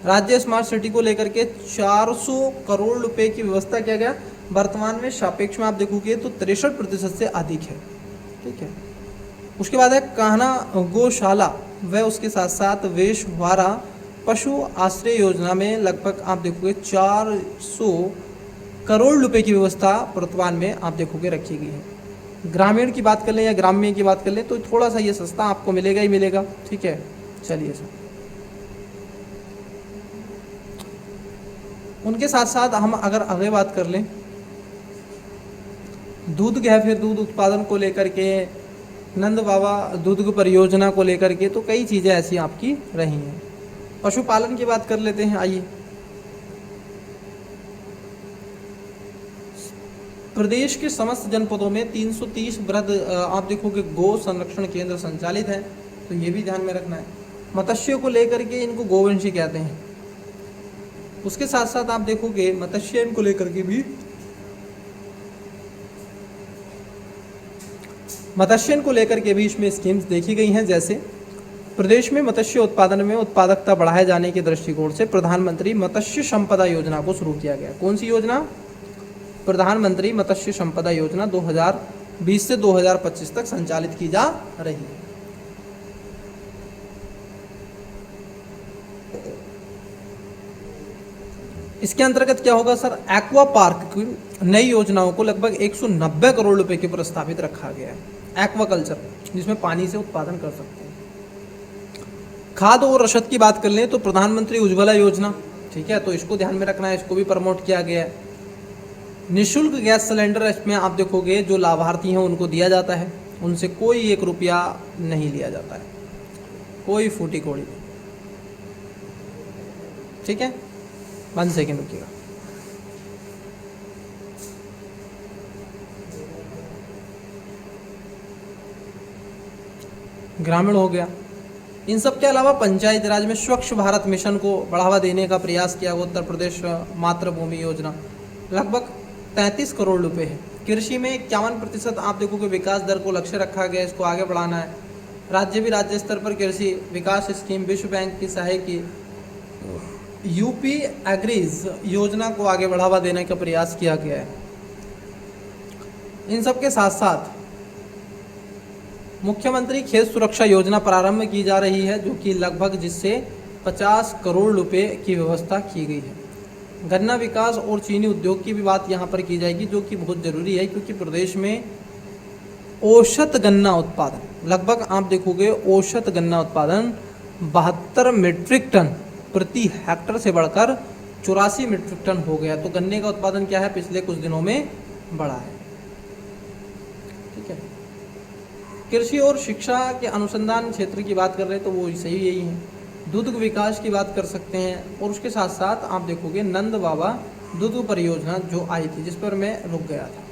राज्य स्मार्ट सिटी को लेकर के 400 करोड़ रुपए की व्यवस्था किया गया। वर्तमान में सापेक्ष में आप देखोगे तो 63% से अधिक है। ठीक है, उसके बाद है कान्हा गौशाला व उसके साथ साथ वेशवारा पशु आश्रय योजना में लगभग आप देखोगे 400 करोड़ रुपए की व्यवस्था वर्तमान में आप देखोगे रखी गई है। ग्रामीण की बात कर लें या ग्राम्य की बात कर लें तो थोड़ा सा ये सस्ता आपको मिलेगा ही मिलेगा। ठीक है, चलिए सर। उनके साथ साथ हम अगर आगे बात कर लें दूध गया, फिर दूध उत्पादन को लेकर के नंद बाबा दूध परियोजना को लेकर के तो कई चीज़ें ऐसी आपकी रही हैं। पशुपालन की बात कर लेते हैं। आइए, प्रदेश के समस्त जनपदों में 330 वृहद आप देखोगे गो संरक्षण केंद्र संचालित है, तो ये भी ध्यान में रखना है। मत्स्य को लेकर के इनको गोवंशी कहते हैं। उसके साथ साथ आप देखोगे मत्स्य को लेकर के भी इसमें स्कीम्स देखी गई हैं, जैसे प्रदेश में मत्स्य उत्पादन में उत्पादकता बढ़ाए जाने के दृष्टिकोण से प्रधानमंत्री मत्स्य संपदा योजना को शुरू किया गया। कौन सी योजना? प्रधानमंत्री मत्स्य संपदा योजना 2020 से 2025 तक संचालित की जा रही है। इसके अंतर्गत क्या होगा सर? एक्वा पार्क की नई योजनाओं को लगभग 190 करोड़ रुपए के प्रस्तावित रखा गया है। एक्वाकल्चर, जिसमें पानी से उत्पादन कर सकते हैं। खाद और रसद की बात कर लें तो प्रधानमंत्री उज्ज्वला योजना, ठीक है, तो इसको ध्यान में रखना है, इसको भी प्रमोट किया गया है। निःशुल्क गैस सिलेंडर इसमें आप देखोगे जो लाभार्थी हैं उनको दिया जाता है, उनसे कोई 1 रुपया नहीं लिया जाता है, कोई फूटी कौड़ी नहीं, ठीक है। 1 सेकेंड रुकिएगा। ग्रामीण हो गया। इन सब के अलावा पंचायत राज में स्वच्छ भारत मिशन को बढ़ावा देने का प्रयास किया हुआ उत्तर प्रदेश मातृभूमि योजना लगभग 33 करोड़ रुपए है। कृषि में 51% आप देखोगे विकास दर को लक्ष्य रखा गया, इसको आगे बढ़ाना है। राज्य स्तर पर कृषि विकास स्कीम विश्व बैंक की सहायकी यूपी एग्रीज योजना को आगे बढ़ावा देने का प्रयास किया गया है। इन सब के साथ साथ मुख्यमंत्री खेत सुरक्षा योजना प्रारंभ की जा रही है, जो कि लगभग जिससे 50 करोड़ रुपए की व्यवस्था की गई है। गन्ना विकास और चीनी उद्योग की भी बात यहाँ पर की जाएगी, जो कि बहुत जरूरी है, क्योंकि प्रदेश में औसत गन्ना उत्पादन लगभग आप देखोगे औसत गन्ना उत्पादन 72 मीट्रिक टन प्रति हेक्टर से बढ़कर 84 मीट्रिक टन हो गया। तो गन्ने का उत्पादन क्या है, पिछले कुछ दिनों में बढ़ा है, ठीक है। कृषि और शिक्षा के अनुसंधान क्षेत्र की बात कर रहे हैं तो वो सही यही है। दूध विकास की बात कर सकते हैं, और उसके साथ साथ आप देखोगे नंद बाबा दूध परियोजना जो आई थी, जिस पर मैं रुक गया था।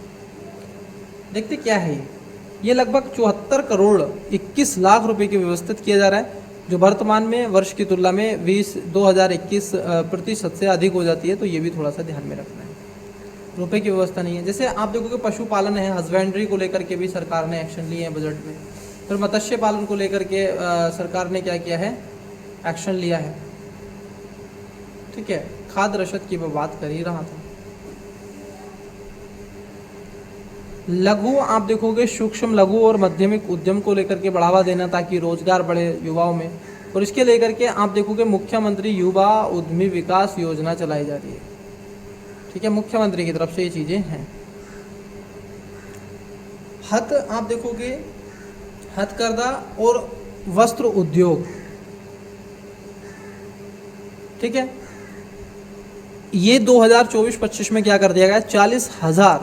देखते क्या है ये लगभग 74 करोड़ 21 लाख रुपए की व्यवस्थित किया जा रहा है, जो वर्तमान में वर्ष की तुलना में 2021% से अधिक हो जाती है। तो ये भी थोड़ा सा ध्यान में रखना है, रुपए की व्यवस्था नहीं है। जैसे आप देखोगे पशुपालन है, हस्बेंड्री को लेकर के भी सरकार ने एक्शन लिए हैं बजट में। फिर मत्स्य पालन को लेकर के सरकार ने क्या किया है, एक्शन लिया है, ठीक है। खाद्य रसद की मैं बात कर ही रहा था। लघु आप देखोगे सूक्ष्म लघु और मध्यमिक उद्यम को लेकर के बढ़ावा देना, ताकि रोजगार बढ़े युवाओं में, और इसके लेकर के आप देखोगे मुख्यमंत्री युवा उद्यमी विकास योजना चलाई जा रही है, ठीक है, मुख्यमंत्री की तरफ से ये चीजें हैं। आप देखोगे हथकरघा और वस्त्र उद्योग, ठीक है, ये 2024-25 में क्या कर दिया गया, 40,000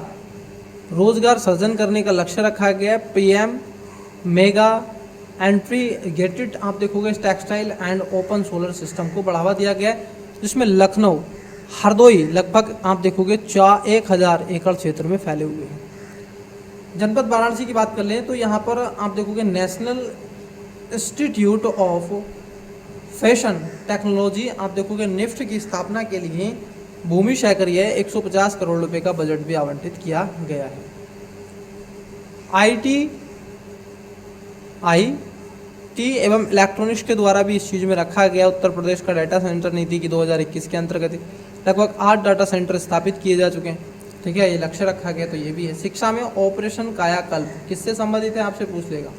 रोजगार सृजन करने का लक्ष्य रखा गया। पीएम मेगा इंटीग्रेटेड आप देखोगे textile and open solar system को बढ़ावा दिया गया, जिसमें लखनऊ हरदोई लगभग आप देखोगे 1000 एकड़ क्षेत्र में फैले हुए हैं। जनपद वाराणसी की बात कर लें तो यहाँ पर आप देखोगे national institute of fashion technology आप देखोगे निफ्ट की स्थापना के लिए भूमि शहरी है, 150 करोड़ रुपए का बजट भी आवंटित किया गया है। आईटी एवं इलेक्ट्रॉनिक्स के द्वारा भी इस चीज़ में रखा गया। उत्तर प्रदेश का डाटा सेंटर नीति की 2021 के अंतर्गत लगभग 8 डाटा सेंटर स्थापित किए जा चुके हैं, ठीक है, ये लक्ष्य रखा गया, तो ये भी है। शिक्षा में ऑपरेशन कायाकल्प किससे संबंधित है, आपसे पूछ लेगा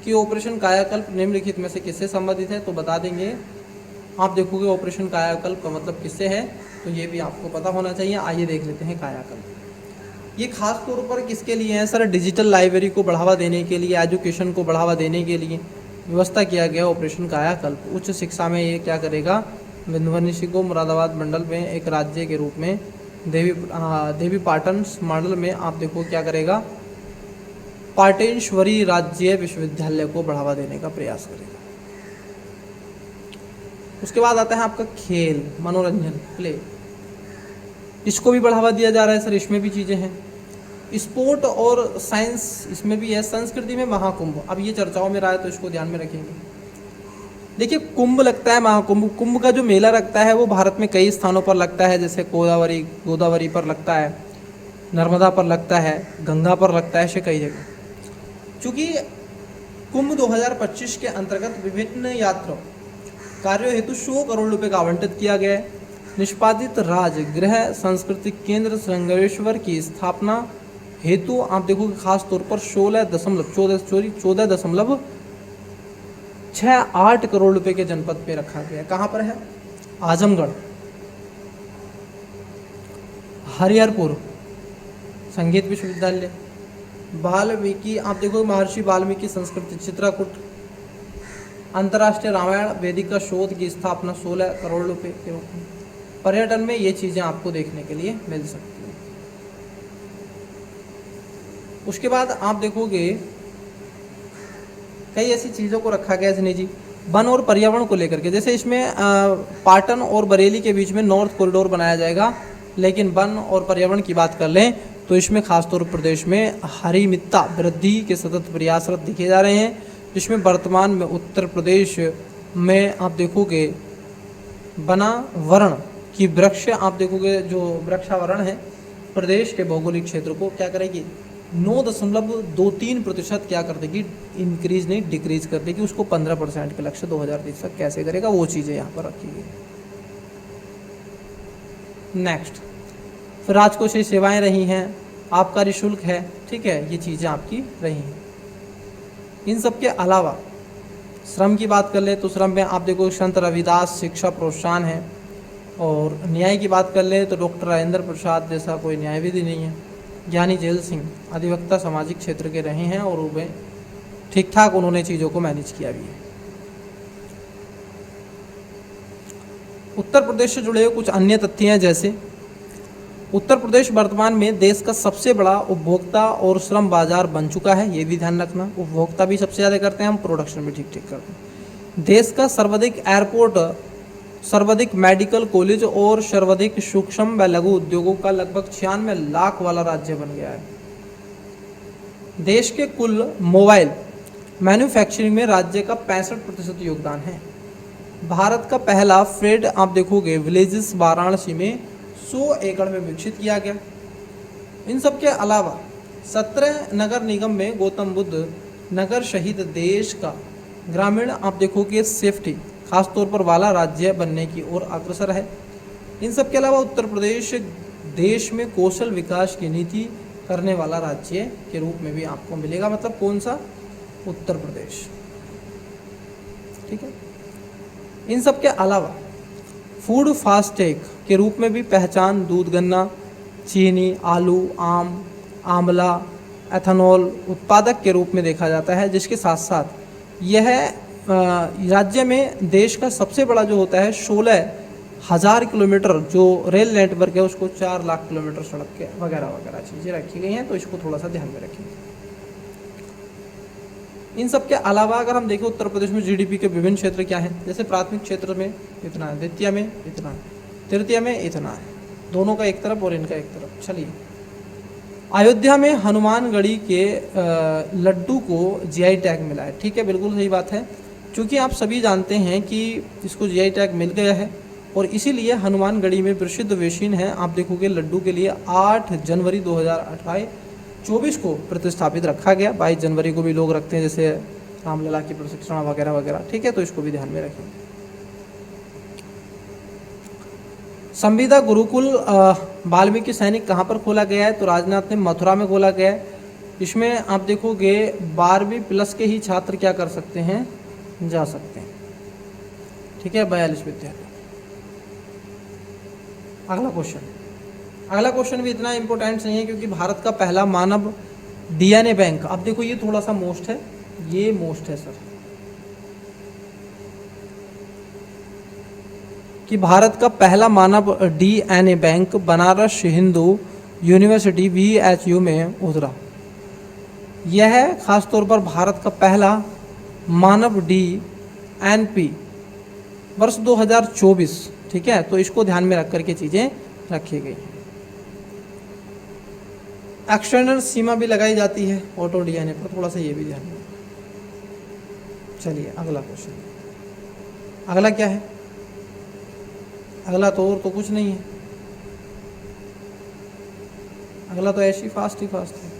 कि ऑपरेशन कायाकल्प निम्नलिखित में से किससे संबंधित है, तो बता देंगे। आप देखोगे ऑपरेशन कायाकल्प का मतलब किससे है, तो ये भी आपको पता होना चाहिए। आइए देख लेते हैं कायाकल्प। ये खास तौर पर किसके लिए है सर, डिजिटल लाइब्रेरी को बढ़ावा देने के लिए, एजुकेशन को बढ़ावा देने के लिए व्यवस्था किया गया ऑपरेशन कायाकल्प। उच्च शिक्षा में ये क्या करेगा, विंध्यवासिनी को मुरादाबाद मंडल में एक राज्य के रूप में देवी पाटन मॉडल में आप देखो क्या करेगा, पाटेश्वरी राज्य विश्वविद्यालय को बढ़ावा देने का प्रयास करेगा। उसके बाद आता है आपका खेल मनोरंजन प्ले। इसको भी बढ़ावा दिया जा रहा है सर, इसमें भी चीज़ें हैं। स्पोर्ट और साइंस इसमें भी है। संस्कृति में महाकुंभ, अब ये चर्चाओं में रहा है तो इसको ध्यान में रखेंगे। देखिए कुंभ लगता है, महाकुंभ, कुंभ का जो मेला लगता है वो भारत में कई स्थानों पर लगता है, जैसे गोदावरी पर लगता है, नर्मदा पर लगता है, गंगा पर लगता है, ऐसे कई जगह। चूँकि कुंभ 2025 के अंतर्गत विभिन्न यात्रा कार्यों हेतु 100 करोड़ रुपए का आवंटित किया गया है। निष्पादित राजगृह सांस्कृतिक केंद्र श्रृंगेश्वर की स्थापना हेतु आप देखोगे खास तौर पर 14.68 करोड़ रुपए के जनपद पे रखा गया। कहाँ पर है? आजमगढ़, हरिहरपुर संगीत विश्वविद्यालय, वाल्मीकि आप देखो महर्षि वाल्मीकि संस्कृति चित्रकूट, अंतर्राष्ट्रीय रामायण वेदिका शोध की स्थापना 16 करोड़ रुपए के रूप में। पर्यटन में ये चीज़ें आपको देखने के लिए मिल सकती हैं। उसके बाद आप देखोगे कई ऐसी चीज़ों को रखा गया है जी, वन और पर्यावरण को लेकर के। जैसे इसमें पाटन और बरेली के बीच में नॉर्थ कॉरिडोर बनाया जाएगा, लेकिन वन और पर्यावरण की बात कर लें तो इसमें खासतौर पर प्रदेश में हरिमित्ता वृद्धि के सतत प्रयासरत दिखे जा रहे हैं, जिसमें वर्तमान में उत्तर प्रदेश में आप देखोगे वनावरण की वृक्ष आप देखोगे जो वृक्षावरण है प्रदेश के भौगोलिक क्षेत्र को क्या करेगी 9.23% क्या कर देगी, इंक्रीज नहीं डिक्रीज कर देगी, उसको 15% के लक्ष्य 2030 तक कैसे करेगा वो चीज़ें यहाँ पर रखी गई। नेक्स्ट, फिर राजकोषीय सेवाएं रही हैं, आबकारी शुल्क है, ठीक है, ये चीज़ें आपकी रही हैं। इन सब के अलावा श्रम की बात कर ले तो श्रम में आप देखो संत रविदास शिक्षा प्रोत्साहन है, और न्याय की बात कर ले तो डॉक्टर राजेंद्र प्रसाद जैसा कोई न्यायविधि नहीं है। ज्ञानी जेल सिंह अधिवक्ता सामाजिक क्षेत्र के रहे हैं और वे ठीक ठाक उन्होंने चीज़ों को मैनेज किया भी है। उत्तर प्रदेश से जुड़े हुए कुछ अन्य तथ्य हैं, जैसे उत्तर प्रदेश वर्तमान में देश का सबसे बड़ा उपभोक्ता और श्रम बाजार बन चुका है, ये भी ध्यान रखना। उपभोक्ता भी सबसे ज़्यादा करते हैं, हम प्रोडक्शन भी ठीक ठीक करते हैं। देश का सर्वाधिक एयरपोर्ट, सर्वाधिक मेडिकल कॉलेज और सर्वाधिक सूक्ष्म व लघु उद्योगों का लगभग 96 लाख वाला राज्य बन गया है। देश के कुल मोबाइल मैन्युफैक्चरिंग में राज्य का 65% योगदान है। भारत का पहला फ्रेड आप देखोगे विलेजेस वाराणसी में 100 एकड़ में विकसित किया गया। इन सब के अलावा 17 नगर निगम में गौतम बुद्ध नगर शहीद देश का ग्रामीण आप देखोगे सेफ्टी खास तौर पर वाला राज्य बनने की ओर अग्रसर है। इन सब के अलावा उत्तर प्रदेश देश में कौशल विकास की नीति करने वाला राज्य के रूप में भी आपको मिलेगा। मतलब कौन सा? उत्तर प्रदेश, ठीक है। इन सब के अलावा फूड फास्टैग के रूप में भी पहचान दूध, गन्ना, चीनी, आलू, आम, आंवला, एथेनॉल उत्पादक के रूप में देखा जाता है, जिसके साथ साथ यह राज्य में देश का सबसे बड़ा जो होता है 16,000 किलोमीटर जो रेल नेटवर्क है उसको 4 लाख किलोमीटर सड़क के वगैरह वगैरह चीज़ें रखी गई हैं, तो इसको थोड़ा सा ध्यान में रखेंगे। इन सब के अलावा अगर हम देखें उत्तर प्रदेश में जीडीपी के विभिन्न क्षेत्र क्या हैं, जैसे प्राथमिक क्षेत्र में इतना है, द्वितीय में इतना है, तृतीय में इतना है, दोनों का एक तरफ और इनका एक तरफ। चलिए, अयोध्या में हनुमानगढ़ी के लड्डू को जीआई टैग मिला है, ठीक है, बिल्कुल सही बात है। क्योंकि आप सभी जानते हैं कि इसको जीआई टैग मिल गया है और इसीलिए हनुमानगढ़ी में प्रसिद्ध वेसिन है आप देखोगे लड्डू के लिए 8 जनवरी 2024 को प्रतिष्ठापित रखा गया। 22 जनवरी को भी लोग रखते हैं, जैसे रामलला की प्रशिक्षण वगैरह वगैरह, ठीक है, तो इसको भी ध्यान में रखेंगे। संविदा गुरुकुल वाल्मीकि सैनिक कहाँ पर खोला गया है, तो राजनाथ ने मथुरा में खोला गया है। इसमें आप देखोगे 12वीं प्लस के ही छात्र क्या कर सकते हैं, जा सकते हैं, ठीक है, 42 विद्यालय। अगला क्वेश्चन भी इतना इम्पोर्टेंट नहीं है क्योंकि भारत का पहला मानव डीएनए बैंक, अब देखो ये थोड़ा सा मोस्ट है, ये मोस्ट है सर, कि भारत का पहला मानव DNA bank Banaras Hindu university VHU में उतरा। यह खास तौर पर भारत का पहला मानव DNP वर्ष 2024, ठीक है, तो इसको ध्यान में रख करके चीज़ें रखी गई। एक्सटर्नल सीमा भी लगाई जाती है ऑटो डीएनए पर, थोड़ा सा ये भी ध्यान रखना। चलिए अगला क्वेश्चन, अगला क्या है, अगला तो और तो कुछ नहीं है, अगला तो ऐसे ही फास्ट है।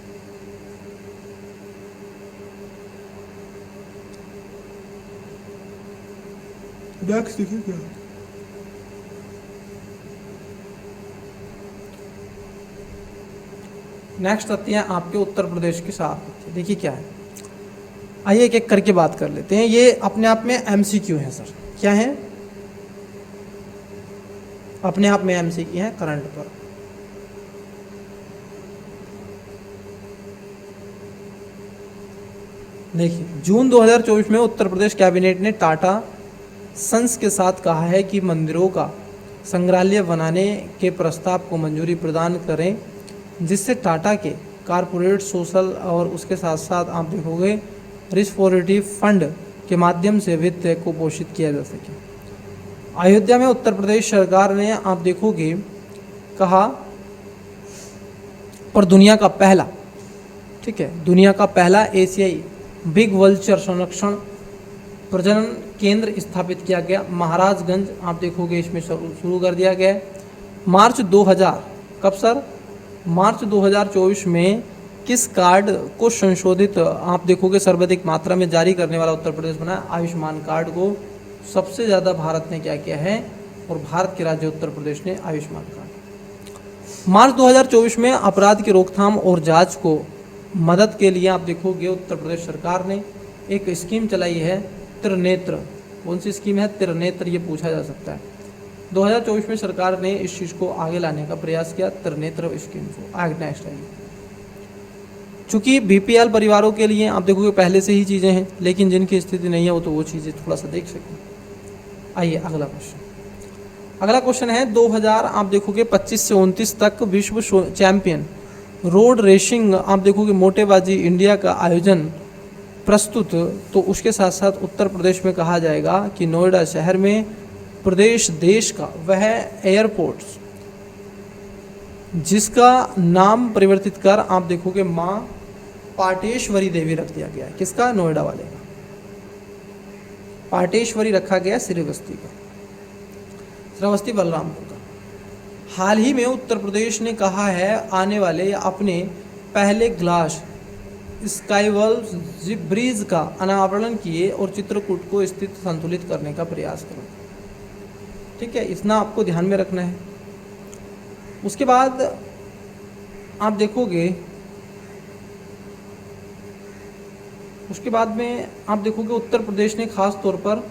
नेक्स्ट देखिए क्या, नेक्स्ट आती है आपके उत्तर प्रदेश की साथ। देखिए क्या है, आइए एक एक करके बात कर लेते हैं। ये अपने आप में एमसीक्यू है सर, क्या है, अपने आप में एमसीक्यू है करंट पर। देखिए जून 2024 में उत्तर प्रदेश कैबिनेट ने टाटा सन्स के साथ कहा है कि मंदिरों का संग्रहालय बनाने के प्रस्ताव को मंजूरी प्रदान करें, जिससे टाटा के कारपोरेट सोशल और उसके साथ साथ आप देखोगे रिस्पोरेटिव फंड के माध्यम से वित्त को पोषित किया जा सके। अयोध्या में उत्तर प्रदेश सरकार ने आप देखोगे कहा पर दुनिया का पहला, ठीक है, दुनिया का पहला एशियाई बिग वल्चर संरक्षण प्रजनन केंद्र स्थापित किया गया। महाराजगंज आप देखोगे इसमें शुरू कर दिया गया है। मार्च 2000, कब सर, मार्च 2024 में किस कार्ड को संशोधित आप देखोगे सर्वाधिक मात्रा में जारी करने वाला उत्तर प्रदेश बना? आयुष्मान कार्ड को सबसे ज़्यादा भारत ने क्या किया है, और भारत के राज्य उत्तर प्रदेश ने आयुष्मान कार्ड। मार्च 2024 में अपराध की रोकथाम और जांच को मदद के लिए आप देखोगे उत्तर प्रदेश सरकार ने एक स्कीम चलाई है त्रिनेत्र। कौन सी स्कीम है? त्रिनेत्र, ये पूछा जा सकता है। 2024 में सरकार ने इस चीज़ को आगे लाने का प्रयास किया, त्रिनेत्र स्कीम को। आगे नेक्स्ट है, चूँकि बीपीएल परिवारों के लिए आप देखोगे पहले से ही चीज़ें हैं, लेकिन जिनकी स्थिति नहीं है वो तो वो चीज़ें थोड़ा सा देख सकें। आइए अगला क्वेश्चन, अगला क्वेश्चन है 2000 आप देखोगे 25 से 29 तक विश्व चैंपियन रोड रेसिंग आप देखोगे मोटेबाजी इंडिया का आयोजन प्रस्तुत, तो उसके साथ साथ उत्तर प्रदेश में कहा जाएगा कि नोएडा शहर में प्रदेश देश का वह एयरपोर्ट जिसका नाम परिवर्तित कर आप देखोगे माँ पाटेश्वरी देवी रख दिया गया है। किसका? नोएडा वाले का पाटेश्वरी रखा गया, श्रीवस्ती का, श्रीवस्ती बलरामपुर का। हाल ही में उत्तर प्रदेश ने कहा है आने वाले अपने पहले ग्लास स्काईवॉल ब्रिज का अनावरण किए और चित्रकूट को स्थित संतुलित करने का प्रयास करो। ठीक है, इतना आपको ध्यान में रखना है। उसके बाद आप देखोगे, उसके बाद में आप देखोगे उत्तर प्रदेश ने खास तौर पर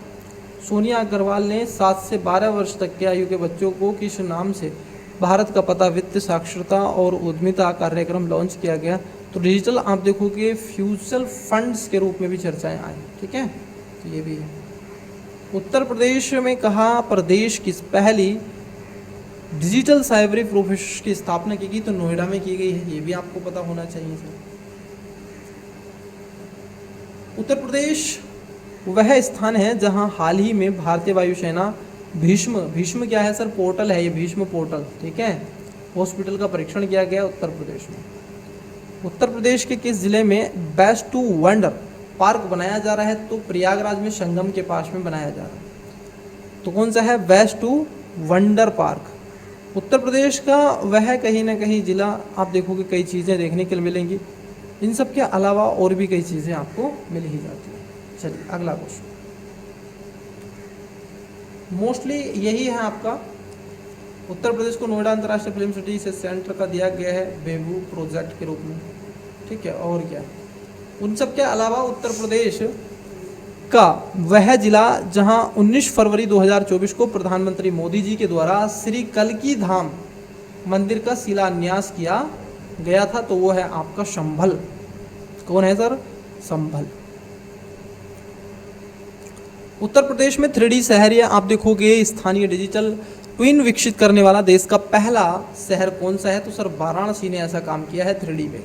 सोनिया अग्रवाल ने 7 से 12 वर्ष तक के आयु के बच्चों को किस नाम से भारत का पता वित्त साक्षरता और उद्यमिता कार्यक्रम लॉन्च किया गया। तो डिजिटल आप देखोगे फ्यूचर फंड्स के रूप में भी चर्चाएं आई। ठीक है, तो ये भी है। उत्तर प्रदेश में कहा प्रदेश की पहली डिजिटल साइबरी प्रोफेशन की स्थापना की गई, तो नोएडा में की गई है, ये भी आपको पता होना चाहिए सर। उत्तर प्रदेश वह स्थान है जहां हाल ही में भारतीय वायुसेना भीष्म क्या है सर? पोर्टल है ये, भीष्म पोर्टल। ठीक है, हॉस्पिटल का परीक्षण किया गया उत्तर प्रदेश में। उत्तर प्रदेश के किस जिले में बेस्ट टू वंडर पार्क बनाया जा रहा है? तो प्रयागराज में संगम के पास में बनाया जा रहा है। तो कौन सा है? Best to wonder park. Uttar Pradesh का वह कहीं ना कहीं जिला आप देखोगे कई चीज़ें देखने के लिए मिलेंगी, इन सब के अलावा और भी कई चीज़ें आपको मिल ही जाती हैं। चलिए अगला क्वेश्चन, मोस्टली यही है आपका। उत्तर प्रदेश को नोएडा अंतर्राष्ट्रीय फिल्म सिटी से सेंटर का दिया गया है बेबू प्रोजेक्ट के रूप में। ठीक है, और क्या, उन सब के अलावा उत्तर प्रदेश का वह जिला जहां 19 फरवरी 2024 को प्रधानमंत्री मोदी जी के द्वारा श्री कल्की धाम मंदिर का शिलान्यास किया गया था, तो वो है आपका संभल। कौन है सर? संभल। उत्तर प्रदेश में 3D शहर या आप देखोगे स्थानीय डिजिटल ट्विन विकसित करने वाला देश का पहला शहर कौन सा है? तो सर वाराणसी ने ऐसा काम किया है 3D में।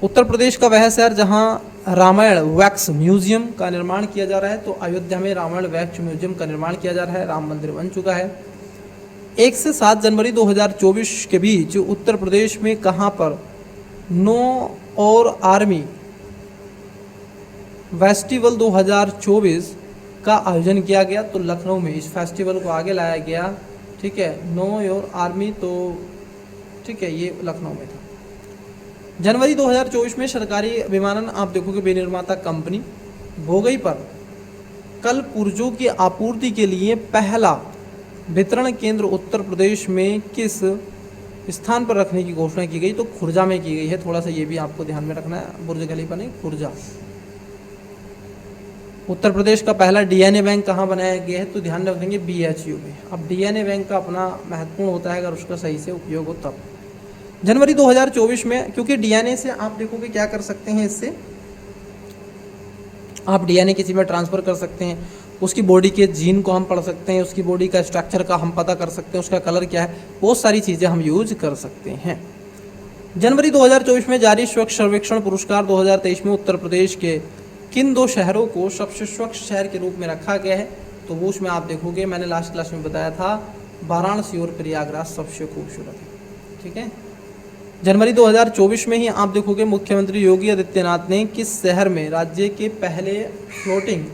उत्तर प्रदेश का वह शहर जहां रामायण वैक्स म्यूजियम का निर्माण किया जा रहा है, तो अयोध्या में रामायण वैक्स म्यूजियम का निर्माण किया जा रहा है, राम मंदिर बन चुका है। 1 से 7 जनवरी 2024 के बीच उत्तर प्रदेश में कहां पर नो और आर्मी फेस्टिवल 2024 का आयोजन किया गया। तो लखनऊ में इस फेस्टिवल को आगे लाया गया, ठीक है। नो और आर्मी, तो ठीक है, ये लखनऊ में था। जनवरी 2024 में सरकारी विमानन, आप देखोगे विनिर्माता कंपनी भोगई पर कल पुर्जों की आपूर्ति के लिए पहला वितरण केंद्र उत्तर प्रदेश में किस स्थान पर रखने की घोषणा की गई? तो खुर्जा में की गई है। थोड़ा सा ये भी आपको ध्यान में रखना है, बुर्ज खलीफा नहीं, खुर्जा। उत्तर प्रदेश का पहला डीएनए बैंक कहाँ बनाया गया है? तो ध्यान रखेंगे बीएचयू में। अब डीएनए बैंक का अपना महत्वपूर्ण होता है अगर उसका सही से उपयोग हो तब। जनवरी 2024 में, क्योंकि डीएनए से आप देखोगे क्या कर सकते हैं, इससे आप डीएनए किसी में ट्रांसफ़र कर सकते हैं, उसकी बॉडी के जीन को हम पढ़ सकते हैं, उसकी बॉडी का स्ट्रक्चर का हम पता कर सकते हैं, उसका कलर क्या है, बहुत सारी चीज़ें हम यूज कर सकते हैं। जनवरी 2024 में जारी स्वच्छ सर्वेक्षण पुरस्कार 2023 में उत्तर प्रदेश के किन 2 शहरों को सबसे स्वच्छ शहर के रूप में रखा गया है? तो वो उसमें आप देखोगे, मैंने लास्ट क्लास में बताया था, वाराणसी और प्रयागराज सबसे खूबसूरत है, ठीक है। जनवरी 2024 में ही आप देखोगे मुख्यमंत्री योगी आदित्यनाथ ने किस शहर में राज्य के पहले फ्लोटिंग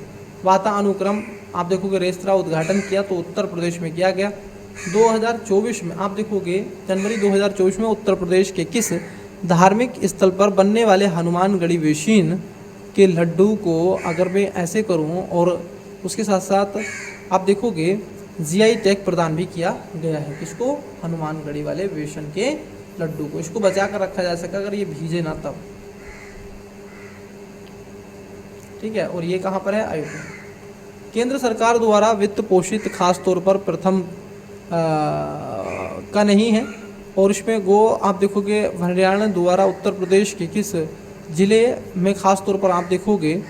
वातानुक्रम, आप देखोगे रेस्तरां उद्घाटन किया? तो उत्तर प्रदेश में किया गया। 2024 में आप देखोगे जनवरी 2024 में उत्तर प्रदेश के किस धार्मिक स्थल पर बनने वाले हनुमानगढ़ी बेसिन के लड्डू को अगर मैं ऐसे करूं, और उसके साथ साथ आप देखोगे जीआई टैग प्रदान भी किया गया है। किसको? हनुमानगढ़ी वाले बेसन के लड्डू को। इसको बचा कर रखा जा सका अगर ये भीजे ना तब, ठीक है। और ये कहाँ पर है? अयोध्या। केंद्र सरकार द्वारा वित्त पोषित खास तौर पर प्रथम का नहीं है, और इसमें गो आप देखोगे हरियाणा द्वारा उत्तर प्रदेश के किस जिले में खास तौर पर आप देखोगे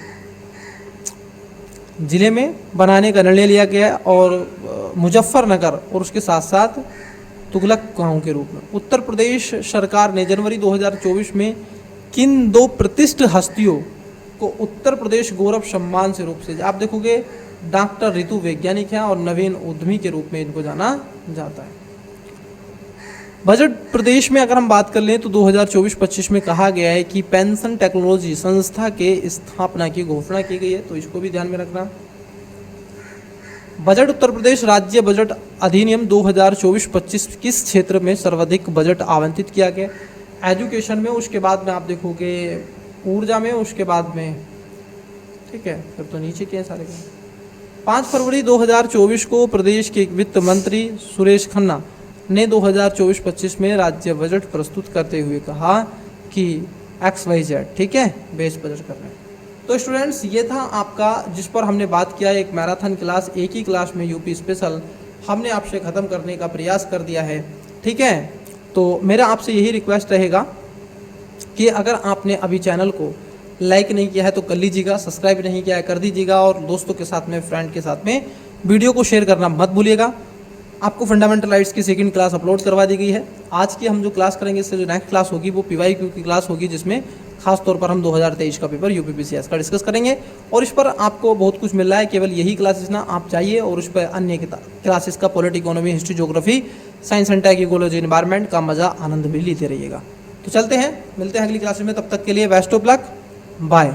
जिले में बनाने का निर्णय लिया गया है, और मुजफ्फरनगर और उसके साथ साथ तुगलक गांव के रूप में। उत्तर प्रदेश सरकार ने जनवरी 2024 में किन 2 प्रतिष्ठित हस्तियों को उत्तर प्रदेश गौरव सम्मान से रूप से, आप देखोगे डॉक्टर ऋतु वैज्ञानिक हैं और नवीन उद्यमी के रूप में इनको जाना जाता है। बजट प्रदेश में अगर हम बात कर लें तो 2024-25 में कहा गया है कि पेंशन टेक्नोलॉजी संस्था के स्थापना की घोषणा की गई है, तो इसको भी ध्यान में रखना। बजट उत्तर प्रदेश राज्य बजट अधिनियम 2024-25 किस क्षेत्र में सर्वाधिक बजट आवंटित किया गया? एजुकेशन में, उसके बाद में आप देखोगे ऊर्जा में, उसके बाद में, ठीक है, फिर तो नीचे के सारे। 5 फरवरी 2024 को प्रदेश के वित्त मंत्री सुरेश खन्ना ने 2024-25 में राज्य बजट प्रस्तुत करते हुए कहा कि XYZ, ठीक है, बेस बजट कर रहे हैं। तो स्टूडेंट्स, ये था आपका जिस पर हमने बात किया, एक मैराथन क्लास, एक ही क्लास में यूपी स्पेशल हमने आपसे ख़त्म करने का प्रयास कर दिया है, ठीक है। तो मेरा आपसे यही रिक्वेस्ट रहेगा कि अगर आपने अभी चैनल को लाइक नहीं किया है तो कर लीजिएगा, सब्सक्राइब नहीं किया है कर दीजिएगा, और दोस्तों के साथ में, फ्रेंड के साथ में वीडियो को शेयर करना मत भूलिएगा। आपको फंडामेंटल राइट्स की सेकंड क्लास अपलोड करवा दी गई है। आज की हम जो क्लास करेंगे, इससे जो नेक्स्ट क्लास होगी वो PYQ की क्लास होगी, जिसमें खास तौर पर हम 2023 का पेपर UPPCS का डिस्कस करेंगे, और इस पर आपको बहुत कुछ मिल रहा है। केवल यही क्लासेस ना आप चाहिए, और उस पर अन्य क्लासेस का polity, economy, history, geography, science and tech, ecology, environment का मजा आनंद भी लेते रहिएगा। तो चलते हैं, मिलते हैं अगली क्लासेस में, तब तक के लिए बेस्ट ऑफ लक, बाय।